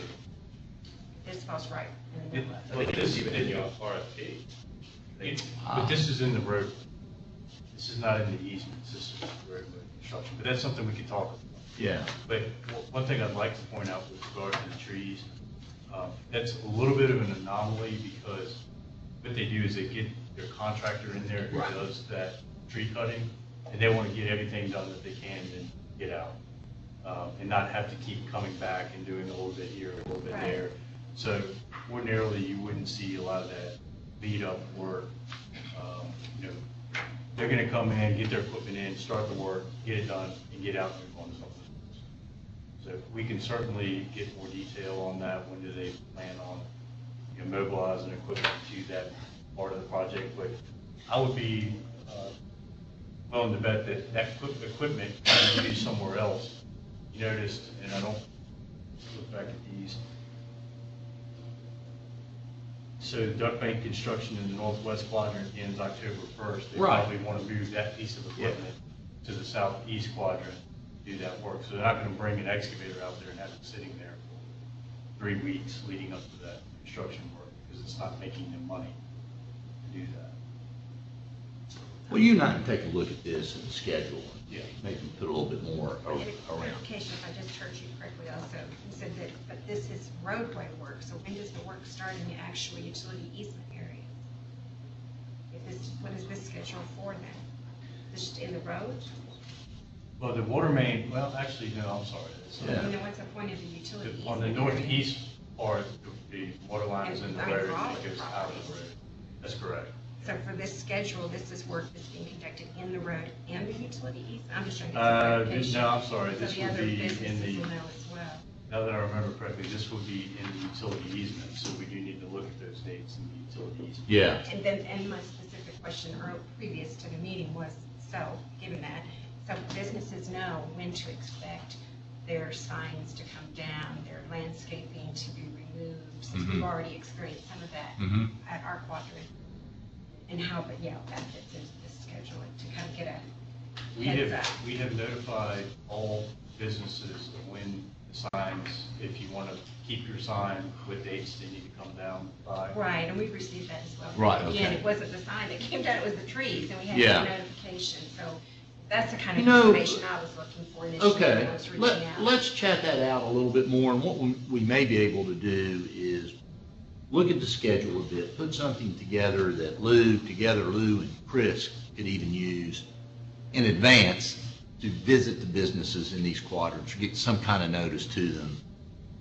This falls right in the middle of it. Like this even in your RFP. But this is in the road. This is not in the easements, this is roadway construction, but that's something we can talk about. Yeah. But one thing I'd like to point out with regard to the trees, that's a little bit of an anomaly, because what they do is they get their contractor in there who Right. does that tree cutting, and they want to get everything done that they can and then get out. And not have to keep coming back and doing a little bit here, a little bit Right. there. So ordinarily, you wouldn't see a lot of that lead up work. They're gonna come in, get their equipment in, start the work, get it done, and get out and move on to something else. So we can certainly get more detail on that. When do they plan on, mobilizing equipment to that part of the project? But I would be willing to bet that that equipment can be used somewhere else. You noticed, and I don't look back at these. So duct bank construction in the northwest quadrant ends October 1st. They Right. probably want to move that piece of equipment to the southeast quadrant to do that work. So they're not going to bring an excavator out there and have it sitting there for 3 weeks leading up to that construction work, because it's not making them money to do that. Well, you and I can take a look at this and schedule, Yeah. maybe put a little bit more around. Clarification, if I just heard you correctly also, you said that, but this is roadway work, so when does the work start in the actual utility easement area? What is this scheduled for then? Just in the road? Well, the water main, well, actually, no, I'm sorry. It's, Yeah. And then what's the point of the utility easement? on the northeast part, the water line is in the And, I mean, road, for all and it the goes out of the road. That's correct. So for this schedule, this is work that's being conducted in the road and the utility easement? I'm just trying to get some clarification. No, I'm sorry, So this the would other be in businesses the, will know as well. now that I remember correctly, this would be in the utility easement, so we do need to look at those dates in the utility easement. Yeah. And my specific question previous to the meeting was, so, given that, so businesses know when to expect their signs to come down, their landscaping to be removed, since we've already experienced some of that at our quadrant. And how, but yeah, that fits into the schedule to kind of get a heads up. We have notified all businesses of when the signs, if you want to keep your sign with dates, they need to come down by. Right, and we've received that as well. Right, Again, okay. it wasn't the sign that came down, it was the trees, and we had Yeah. no notification, so that's the kind of You know, information I was looking for initially when Okay, I was reaching out. let's chat that out a little bit more, and what we may be able to do is look at the schedule a bit, put something together that Lou and Chris could even use in advance to visit the businesses in these quadrants, or get some kind of notice to them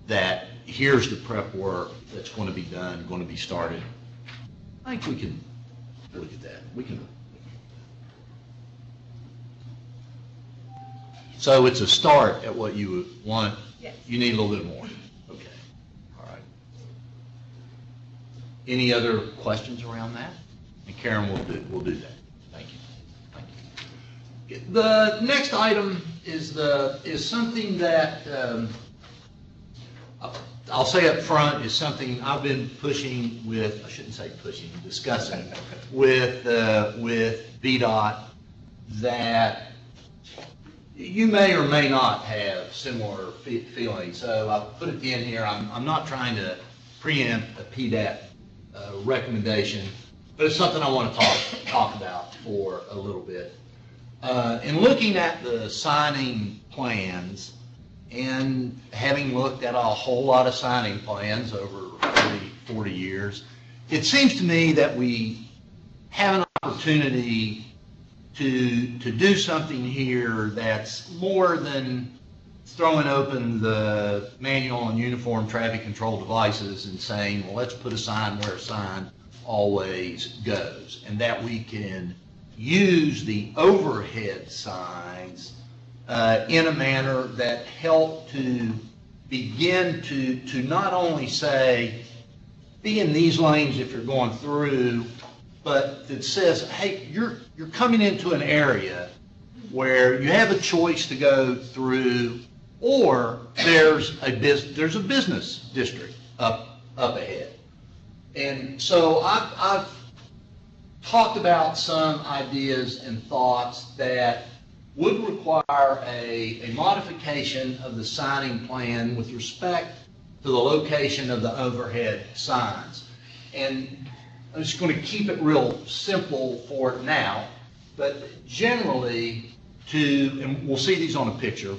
that here's the prep work that's going to be done, going to be started. I think we can look at that. So it's a start at what you would want. Yes. You need a little bit more. Okay. All right. Any other questions around that? And Karen will do that. Thank you. Thank you. The next item is something that I'll say up front, is something I've been pushing with, I shouldn't say pushing, discussing with VDOT, that you may or may not have similar feelings. So I put it in here. I'm not trying to preempt a PDAP recommendation, but it's something I want to talk about for a little bit. In looking at the signing plans, and having looked at a whole lot of signing plans over 40 years, it seems to me that we have an opportunity to do something here that's more than throwing open the manual on uniform traffic control devices and saying, well, let's put a sign where a sign always goes, and that we can use the overhead signs in a manner that help to begin to not only say, be in these lanes if you're going through, but that says, hey, you're coming into an area where you have a choice to go through, or there's a business district up ahead. And so I've talked about some ideas and thoughts that would require a modification of the signing plan with respect to the location of the overhead signs. And I'm just going to keep it real simple for now, but generally and we'll see these on a picture,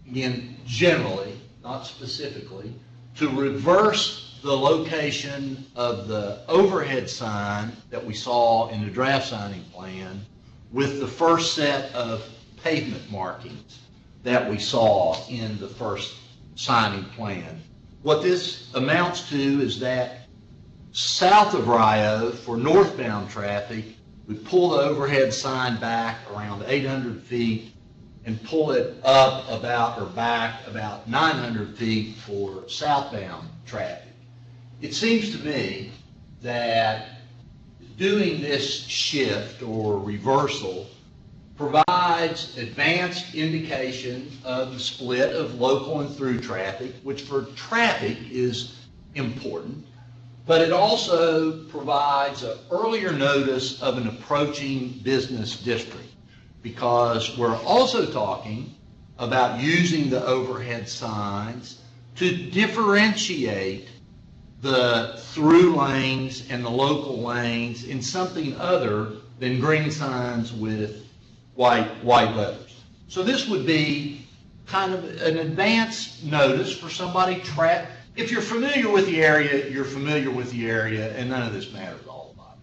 again, generally, not specifically, to reverse the location of the overhead sign that we saw in the draft signing plan with the first set of pavement markings that we saw in the first signing plan. What this amounts to is that south of Rio, for northbound traffic, we pull the overhead sign back around 800 feet and pull it up back about 900 feet for southbound traffic. It seems to me that doing this shift or reversal provides advanced indication of the split of local and through traffic, which for traffic is important, but it also provides an earlier notice of an approaching business district, because we're also talking about using the overhead signs to differentiate the through lanes and the local lanes in something other than green signs with white letters. So this would be kind of an advance notice for somebody. If you're familiar with the area, you're familiar with the area, and none of this matters a whole lot.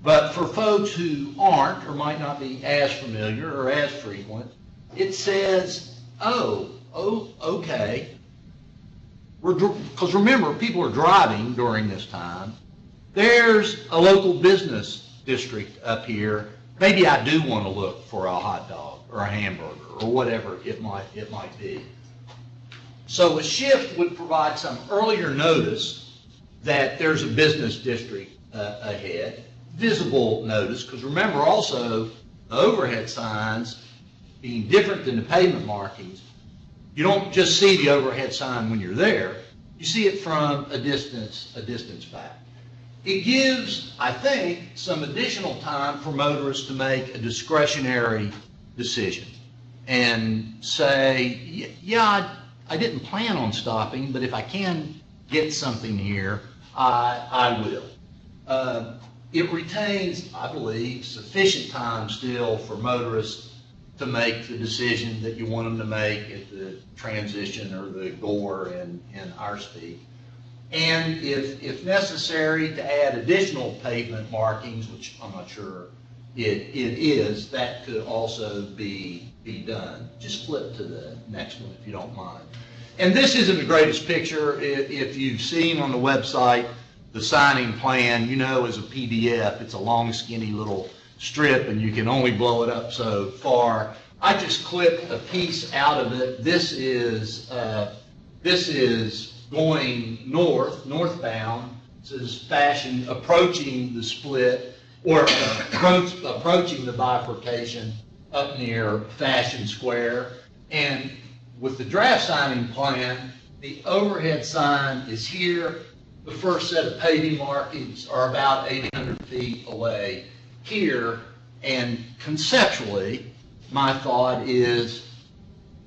But for folks who aren't or might not be as familiar or as frequent, it says, oh, okay. Because remember, people are driving during this time. There's a local business district up here. Maybe I do want to look for a hot dog or a hamburger or whatever it might be. So a shift would provide some earlier notice that there's a business district ahead, visible notice, because remember also the overhead signs being different than the pavement markings. You don't just see the overhead sign when you're there. You see it from a distance back. It gives, I think, some additional time for motorists to make a discretionary decision and say, yeah, I didn't plan on stopping, but if I can get something here, I will. It retains, I believe, sufficient time still for motorists to make the decision that you want them to make at the transition or the gore in our speak. And if necessary, to add additional pavement markings, which I'm not sure it is, that could also be done. Just flip to the next one if you don't mind. And this isn't the greatest picture. If you've seen on the website the signing plan, you know, as a PDF, it's a long, skinny little strip, and you can only blow it up so far. I just clipped a piece out of it. This is going northbound. This is Fashion approaching the split, or approaching the bifurcation up near Fashion Square. And with the draft signing plan, the overhead sign is here. The first set of paving markings are about 800 feet away here. And conceptually, my thought is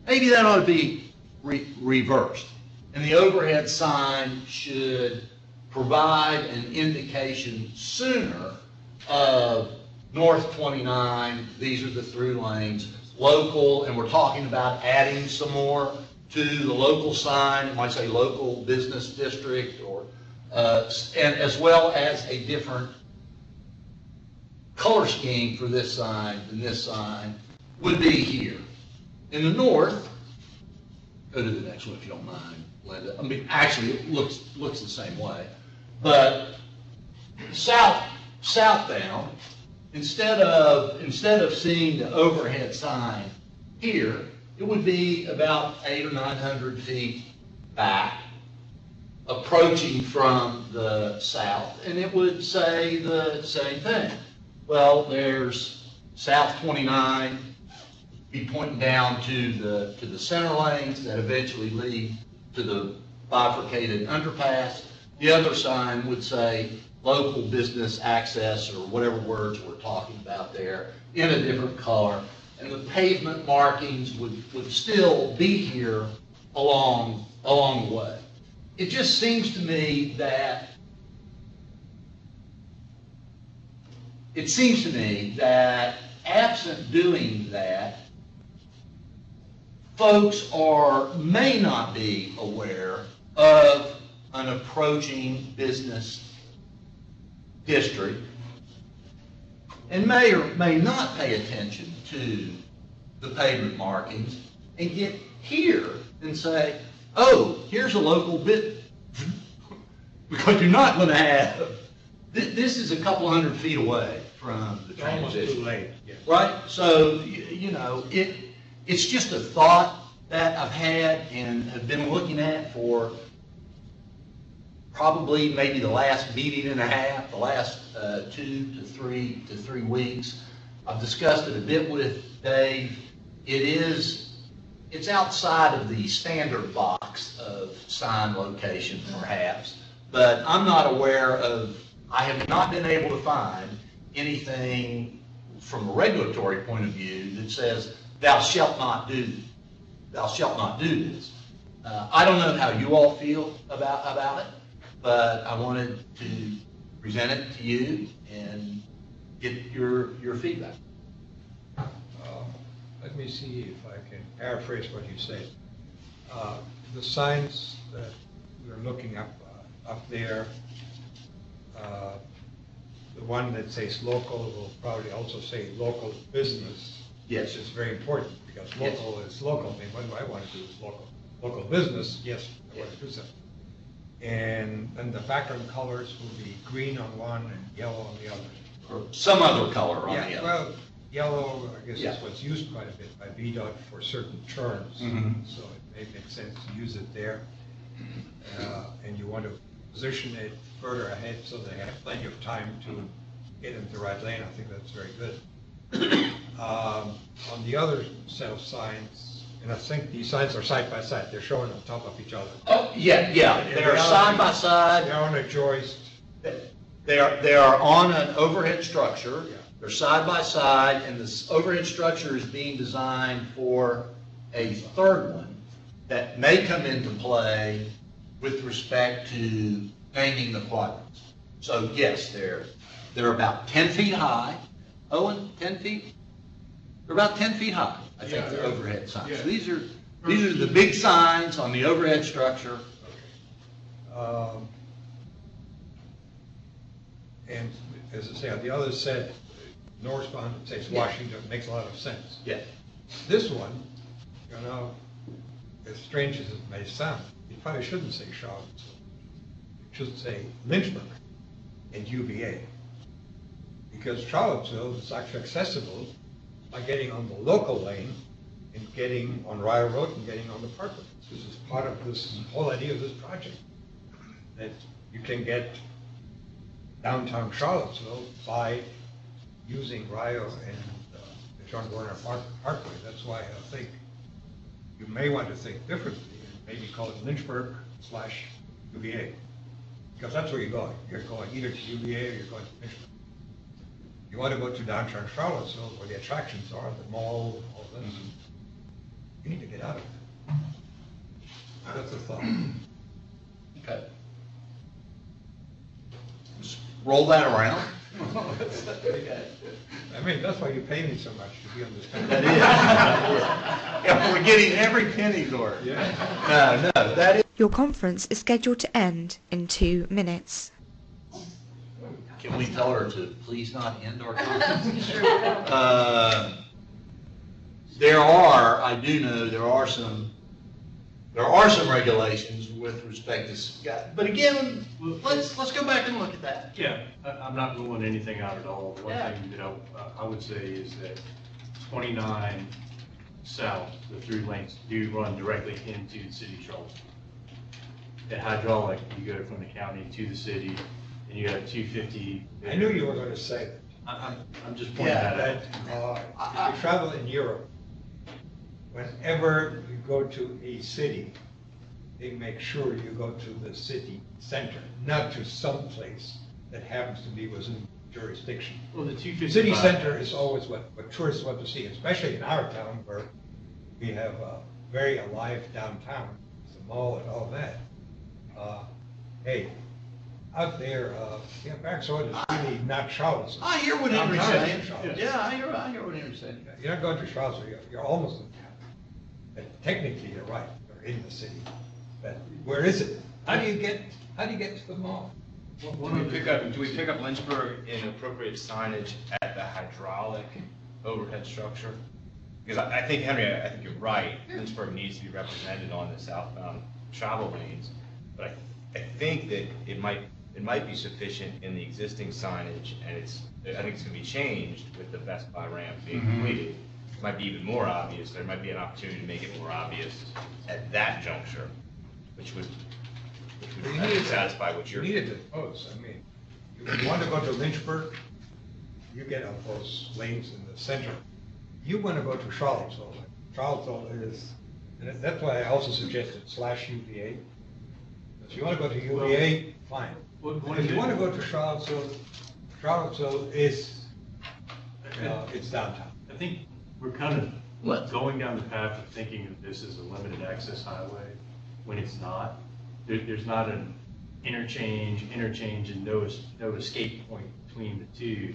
maybe that ought to be reversed. And the overhead sign should provide an indication sooner of North 29, these are the through lanes, local, and we're talking about adding some more to the local sign, it might say local business district, or and as well as a different color scheme for this sign than this sign would be here. In the north, go to the next one if you don't mind, Linda. I mean, actually, it looks the same way. But southbound, instead of seeing the overhead sign here, it would be about 800 or 900 feet back, approaching from the south, and it would say the same thing. Well, there's South 29, be pointing down to the center lanes that eventually lead to the bifurcated underpass. The other sign would say local business access, or whatever words we're talking about there, in a different color. And the pavement markings would still be here along the way. It just seems to me that absent doing that, folks may not be aware of an approaching business district, and may or may not pay attention to the pavement markings and get here and say, oh, here's a local bit, because you're not going to have, this is a couple hundred feet away from the transition. Almost too late. Yeah. Right? So, it's just a thought that I've had and have been looking at for probably maybe the last meeting and a half, the last 2 to 3 weeks. I've discussed it a bit with Dave. It's outside of the standard box of sign location, perhaps, but I'm not aware of, I have not been able to find anything from a regulatory point of view that says, thou shalt not do this. I don't know how you all feel about it, but I wanted to present it to you and get your feedback. Let me see if I can paraphrase what you said. The signs that we're looking up there, the one that says local will probably also say local business. Yes. Which is very important, because local is local. I mean, what do I want to do is local business? Yes, I want to do something. And then the background colors will be green on one and yellow on the other. Or some other color on the other. Well, yellow, I guess, is what's used quite a bit by VDOT for certain turns. Mm-hmm. So it may make sense to use it there. And you want to position it further ahead so they have plenty of time to get into the right lane. I think that's very good. On the other set of signs, and I think these signs are side by side. They're showing on top of each other. Oh, yeah. They're side by side. They're on a joist. They are on an overhead structure. Yeah. They're side by side, and this overhead structure is being designed for a third one that may come into play with respect to naming the quadrants. So yes, they're about 10 feet high. Owen, 10 feet? They're about 10 feet high, I think, the overhead signs. Yeah. So these are the big signs on the overhead structure. And as I say, on the other set, northbound, it says Washington, makes a lot of sense. Yeah. This one, as strange as it may sound, it probably shouldn't say Charlottesville. It should say Lynchburg and UVA. Because Charlottesville is actually accessible by getting on the local lane and getting on Rye Road and getting on the Parkway. This is part of this whole idea of this project, that you can get downtown Charlottesville by using Rio and the John Warner Parkway. That's why I think you may want to think differently, and maybe call it Lynchburg/UVA. Because that's where you're going. You're going either to UVA or you're going to Lynchburg. You want to go to downtown Charlottesville where the attractions are, the mall, all this. You need to get out of it. That's the thought. Okay. Just roll that around. I mean, that's why you pay me so much, to be on this. That is. Yeah, we're getting every penny's worth. Yeah. No, that is. Your conference is scheduled to end in 2 minutes. Can we tell her to please not end our conference? I do know there are some regulations with respect to, but again, let's go back and look at that. Yeah, I'm not ruling anything out at all. One thing that I would say is that 29 south, the through lanes do run directly into the city of Charlottesville. At hydraulic, you go from the county to the city, and you got 250. I knew you were going to say that. I'm just pointing that out. If you travel in Europe, whenever you go to a city, they make sure you go to the city center, not to some place that happens to be within jurisdiction. Well, the 255. City center is always what tourists want to see, especially in our town where we have a very alive downtown, the mall and all that. Hey, out there, Backside is really not Charlottesville. I hear what Henry's Downtown saying. is Charlottesville. Yeah, I hear what Henry's saying. You're not going to Charlottesville, you're almost in town. But technically, you're right, you're in the city. But where is it? How do you get to the mall? Do we pick up Lynchburg in appropriate signage at the hydraulic overhead structure? Because I think, Henry, I think you're right. Lynchburg needs to be represented on the southbound travel lanes. But I think that it might be sufficient in the existing signage, and I think it's going to be changed with the Best Buy ramp being completed. It might be even more obvious. There might be an opportunity to make it more obvious at that juncture, which would satisfy what you're. You need it both. I mean, if you want to go to Lynchburg, you get on those lanes in the center. You want to go to Charlottesville. Charlottesville is, and that's why I also suggested /UVA. If you want to go to UVA, fine. If you want to go to Charlottesville, Charlottesville is, it's downtown. I think we're kind of going down the path of thinking of this as a limited access highway when it's not. There's not an interchange, and no escape point between the two.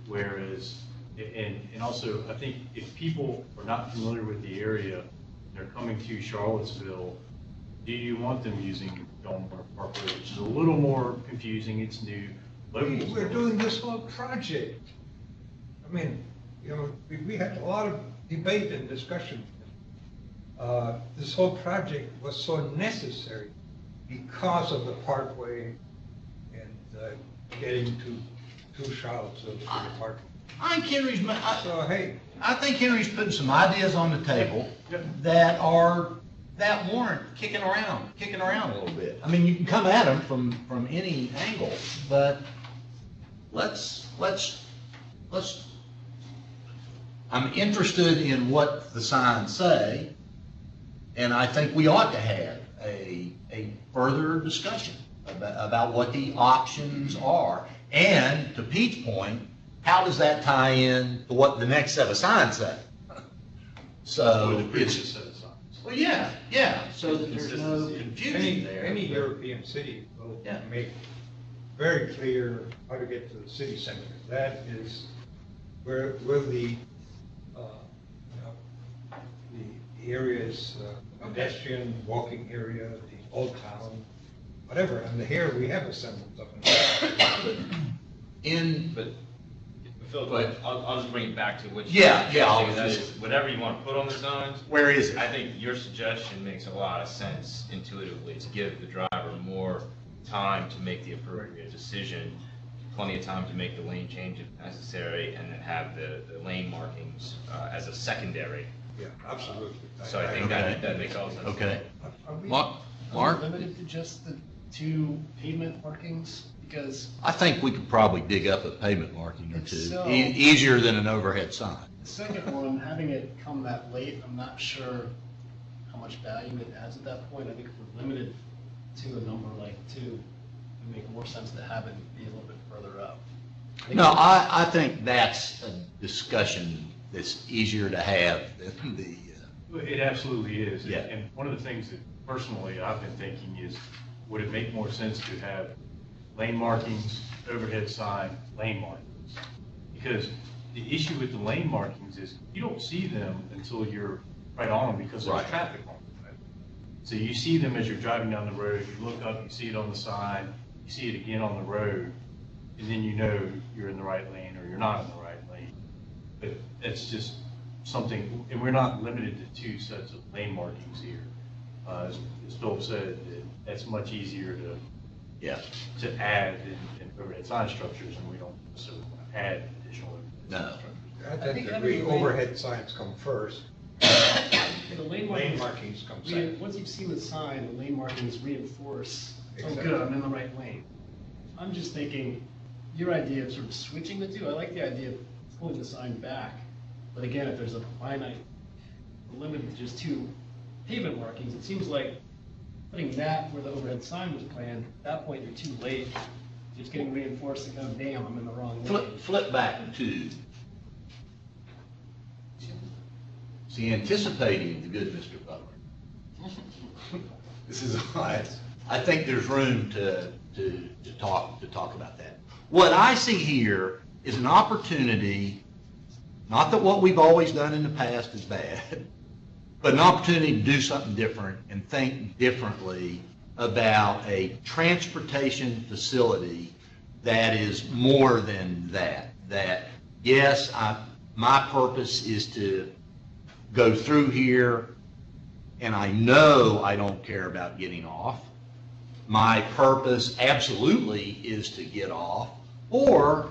Whereas, and also, I think if people are not familiar with the area, they're coming to Charlottesville, do you want them using Belmar Parkway, which is a little more confusing, it's new. We're doing this whole project. I mean, we had a lot of debate and discussion. This whole project was so necessary because of the parkway and getting to Charlottesville through the parkway. I think Henry's putting some ideas on the table that warrant kicking around a little bit. I mean, you can come at them from any angle, but let's. I'm interested in what the signs say, and I think we ought to have a further discussion about what the options are. And to Pete's point, how does that tie in to what the next set of signs say? So the previous set of signs. Well, yeah, so that there's no confusion there. Any European city will make very clear how to get to the city center. That is where the areas, pedestrian walking area, the old town, whatever. And here we have a semblance of it. But Phil, I'll just bring it back to what that is whatever you want to put on the signs. Where is it? I think your suggestion makes a lot of sense intuitively, to give the driver more time to make the appropriate decision, plenty of time to make the lane change if necessary, and then have the lane markings as a secondary. Yeah, absolutely. So I think that makes all sense. Okay. Are Mark? we limited to just the 2 pavement markings? Because I think we could probably dig up a pavement marking or two, So- easier than an overhead sign. the second one, having it come that late, I'm not sure how much value it adds at that point. I think if we're limited to a number like 2, it would make more sense to have it be a little bit further up. No, I think that's a discussion that's easier to have than the, It absolutely is. Yeah. And one of the things that personally I've been thinking is, would it make more sense to have lane markings, overhead sign, lane markings? Because the issue with the lane markings is you don't see them until you're right on them because there's Right. traffic on them. So you see them as you're driving down the road, you look up, you see it on the sign, you see it again on the road, and then you know you're in the right lane or you're not in the right lane. But that's just something, and we're not limited to 2 sets of lane markings here. As Philip said, that's much easier to add in overhead sign structures, and we don't necessarily want to add additional overhead No. sign structures. I think think having a lane- overhead signs come first, The lane lane markings, markings come second. once you've seen the sign, the lane markings reinforce, oh Exactly. good, I'm in the right lane. I'm just thinking, your idea of sort of switching the 2, I like the idea of pulling the sign back. But again, if there's a finite, limited to just 2 pavement markings, it seems like putting that where the overhead sign was planned, at that point, you're too late. It's getting reinforced and oh damn, I'm in the wrong lane. flip back to, see, anticipating the good Mr. Butler. This is, I think there's room to talk about that. What I see here is an opportunity, not that what we've always done in the past is bad, but an opportunity to do something different and think differently about a transportation facility that is more than that. That, yes, my purpose is to go through here, and I know I don't care about getting off. My purpose absolutely is to get off, or,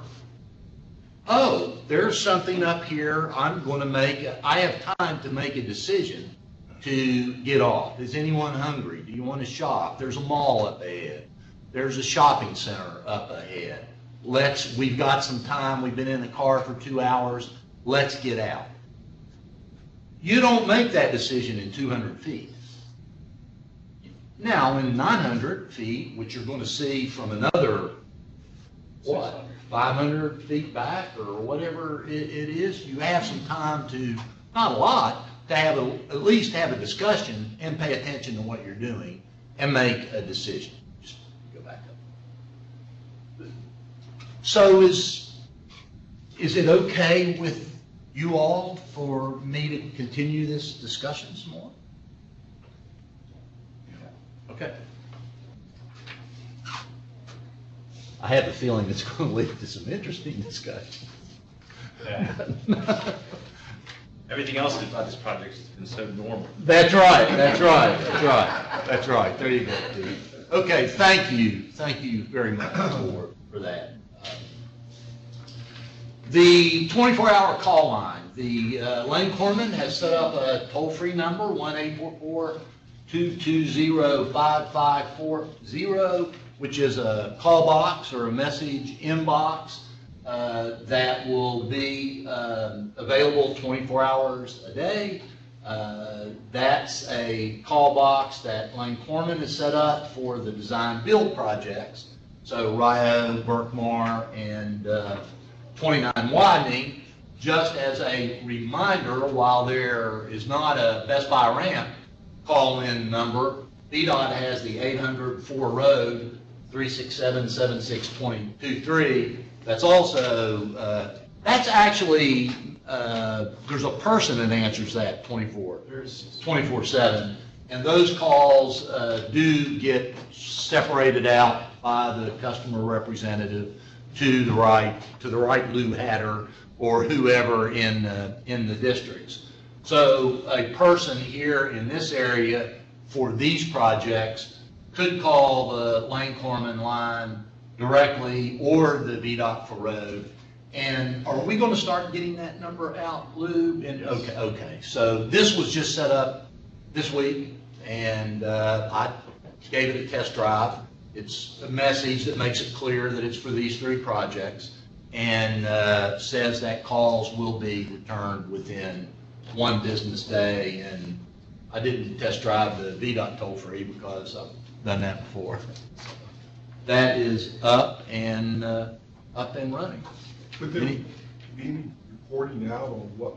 oh, there's something up here, I'm going to I have time to make a decision to get off. Is anyone hungry? Do you want to shop? There's a mall up ahead. There's a shopping center up ahead. We've got some time, we've been in the car for 2 hours, let's get out. You don't make that decision in 200 feet. Now, in 900 feet, which you're going to see from another, 500 feet back or whatever it is, you have some time to, not a lot, to have at least have a discussion and pay attention to what you're doing and make a decision. Just go back up. So is it okay with you all for me to continue this discussion some more? Okay. I have a feeling it's going to lead to some interesting discussion. Yeah. Everything else about this project has been so normal. That's right, that's right, that's right, that's right. There you go, Steve. Okay, thank you very much for that. The 24-hour call line, the Lane Corman has set up a toll-free number, 1-844-220-5540, which is a call box or a message inbox that will be available 24 hours a day. That's a call box that Lane Corman has set up for the design build projects. So Rio, Berkmar, and 29 widening, just as a reminder, while there is not a Best Buy ramp call-in number, VDOT has the 804 road 367-7623. That's also, that's actually, there's a person that answers that 24/7. And those calls do get separated out by the customer representative to the right Lou Hatter or whoever in the districts. So a person here in this area for these projects could call the Lane Corman line directly or the VDOT for road. And are we going to start getting that number out, Lou? And okay. So this was just set up this week, and I gave it a test drive. It's a message that makes it clear that it's for these 3 projects, and says that calls will be returned within 1 business day. And I didn't test drive the VDOT toll-free because I've done that before. That is up and running. But there be any reporting out on what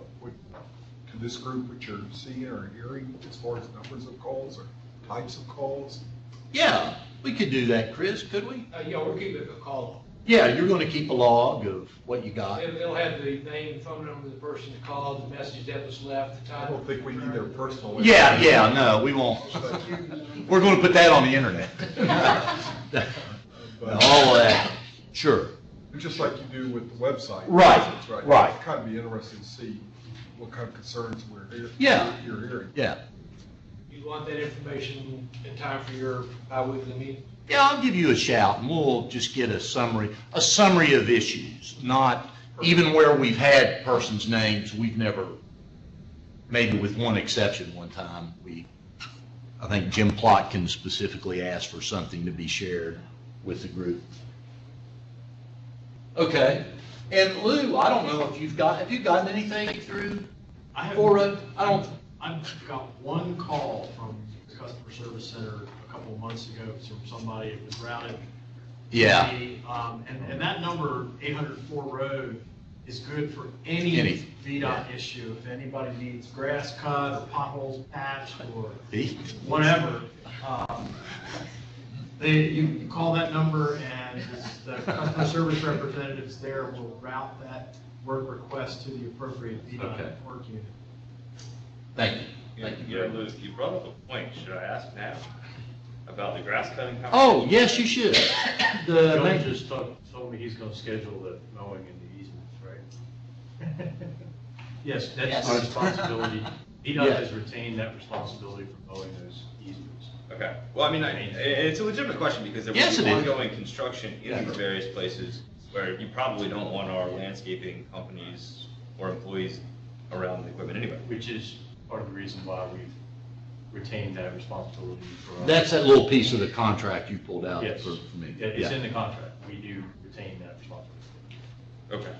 to this group, what you're seeing or hearing as far as numbers of calls or types of calls? Yeah, we could do that, Chris, could we? Yeah, we're keeping a call. Yeah, you're going to keep a log of what you got. It'll have the name, phone number of the person that called, the message that was left, the time. I don't think we need their personal. Yeah, no, we won't. We're going to put that on the internet. All of that, sure. Just like you do with the website. Right. It's kind of be interesting to see what kind of concerns you're hearing. Yeah. You want that information in time for your bi-weekly meeting? Yeah, I'll give you a shout, and we'll just get a summary of issues, not even where we've had persons' names, we've never, maybe with one exception one time, I think Jim Plotkin specifically asked for something to be shared with the group. Okay, and Lou, I don't know if have you gotten anything through? I've got one call from the customer service center a couple of months ago from somebody that was routed. Yeah. And that number, 804 Road, is good for any VDOT issue. If anybody needs grass cut or potholes patched or whatever, you call that number and the customer service representatives there will route that work request to the appropriate VDOT work unit. Thank you. Lou, you brought up a point. Should I ask now about the grass cutting? Oh, yes, you should. John just told me he's going to schedule the mowing and the easements, right? Yes, that's our responsibility. VDOT has retained that responsibility for mowing those easements. Okay. Well, I mean, it's a legitimate question because there will be ongoing construction in these various places where you probably don't want our landscaping companies or employees around the equipment anyway. Which is part of the reason why we've retained that responsibility for us. That's that little piece of the contract you pulled out for me. It's in the contract. We do retain that responsibility. Okay.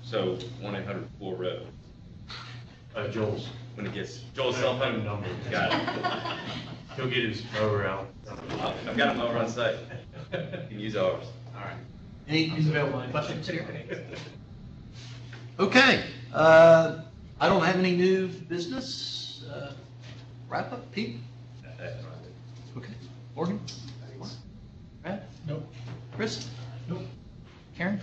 So 1-800-4 Road. Joel's. When it gets Joel's cell phone number. Got it. He'll get his mower out. I've got a mower on site. You can use ours. All right. He's available. Okay. I don't have any new business. Wrap up, Pete? Okay. Morgan? Brad? Nope. Chris? Nope. Karen?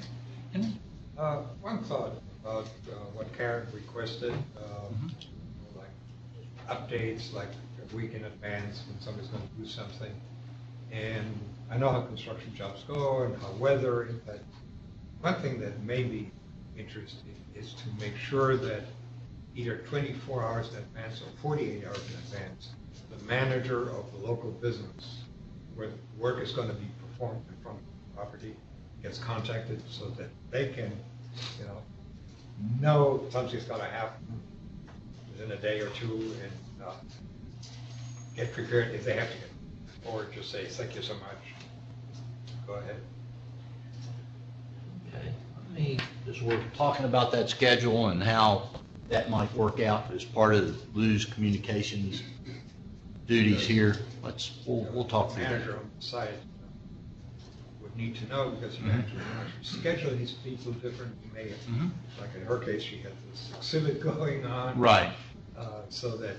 Henry? One thought about what Karen requested, like updates, like a week in advance when somebody's going to do something. And I know how construction jobs go and how weather, but one thing that may be interesting is to make sure that either 24 hours in advance or 48 hours in advance, the manager of the local business where the work is going to be performed in front of the property gets contacted so that they can, know something's going to happen within a day or two and get prepared if they have to get, or just say, thank you so much. Go ahead. Okay. As we're talking about that schedule and how that might work out as part of Lou's communications duties here, we'll talk through that. The manager on the site would need to know because you have to schedule these people different. You may have, like in her case, she had this exhibit going on. Right. So that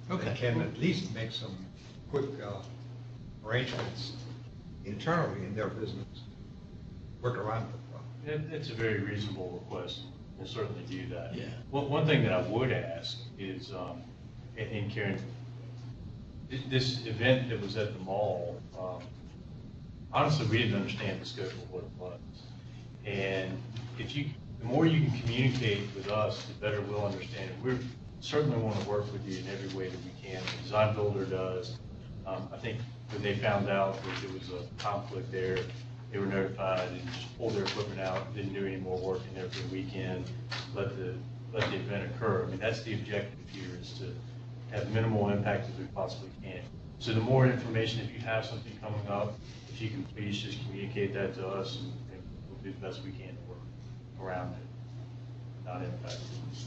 they can at least make some quick arrangements internally in their business, work around the problem. It's a very reasonable request. We'll certainly do that. Yeah. Well, one thing that I would ask is, and Karen, this event that was at the mall, honestly, we didn't understand the scope of what it was. And the more you can communicate with us, the better we'll understand it. We certainly want to work with you in every way that we can. The design builder does. I think when they found out that there was a conflict there, they were notified and just pulled their equipment out, didn't do any more work in there for the weekend, let the event occur. I mean, that's the objective here, is to have minimal impact as we possibly can. So the more information, if you have something coming up, if you can please just communicate that to us, and we'll do the best we can to work around it, not impact it.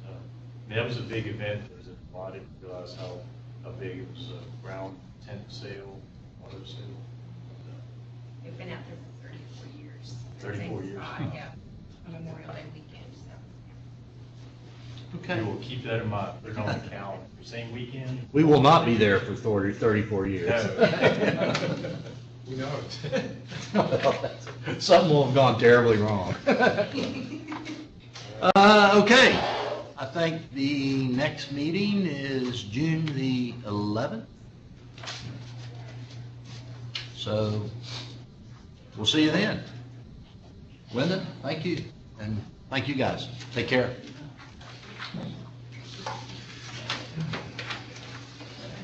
So, mean, that was a big event. There was a lot, I didn't realize how big it was, a ground tent sale, auto sale. They've been out there for 34 years. 34 Same years. spot, yeah, on Memorial Day weekend, so. Okay. We will keep that in mind, put it on the calendar. Same weekend. We will not be there for 34 years. No. We know it. Something will have gone terribly wrong. Okay, I think the next meeting is June the 11th. So, we'll see you then. Linda, thank you, and thank you guys. Take care.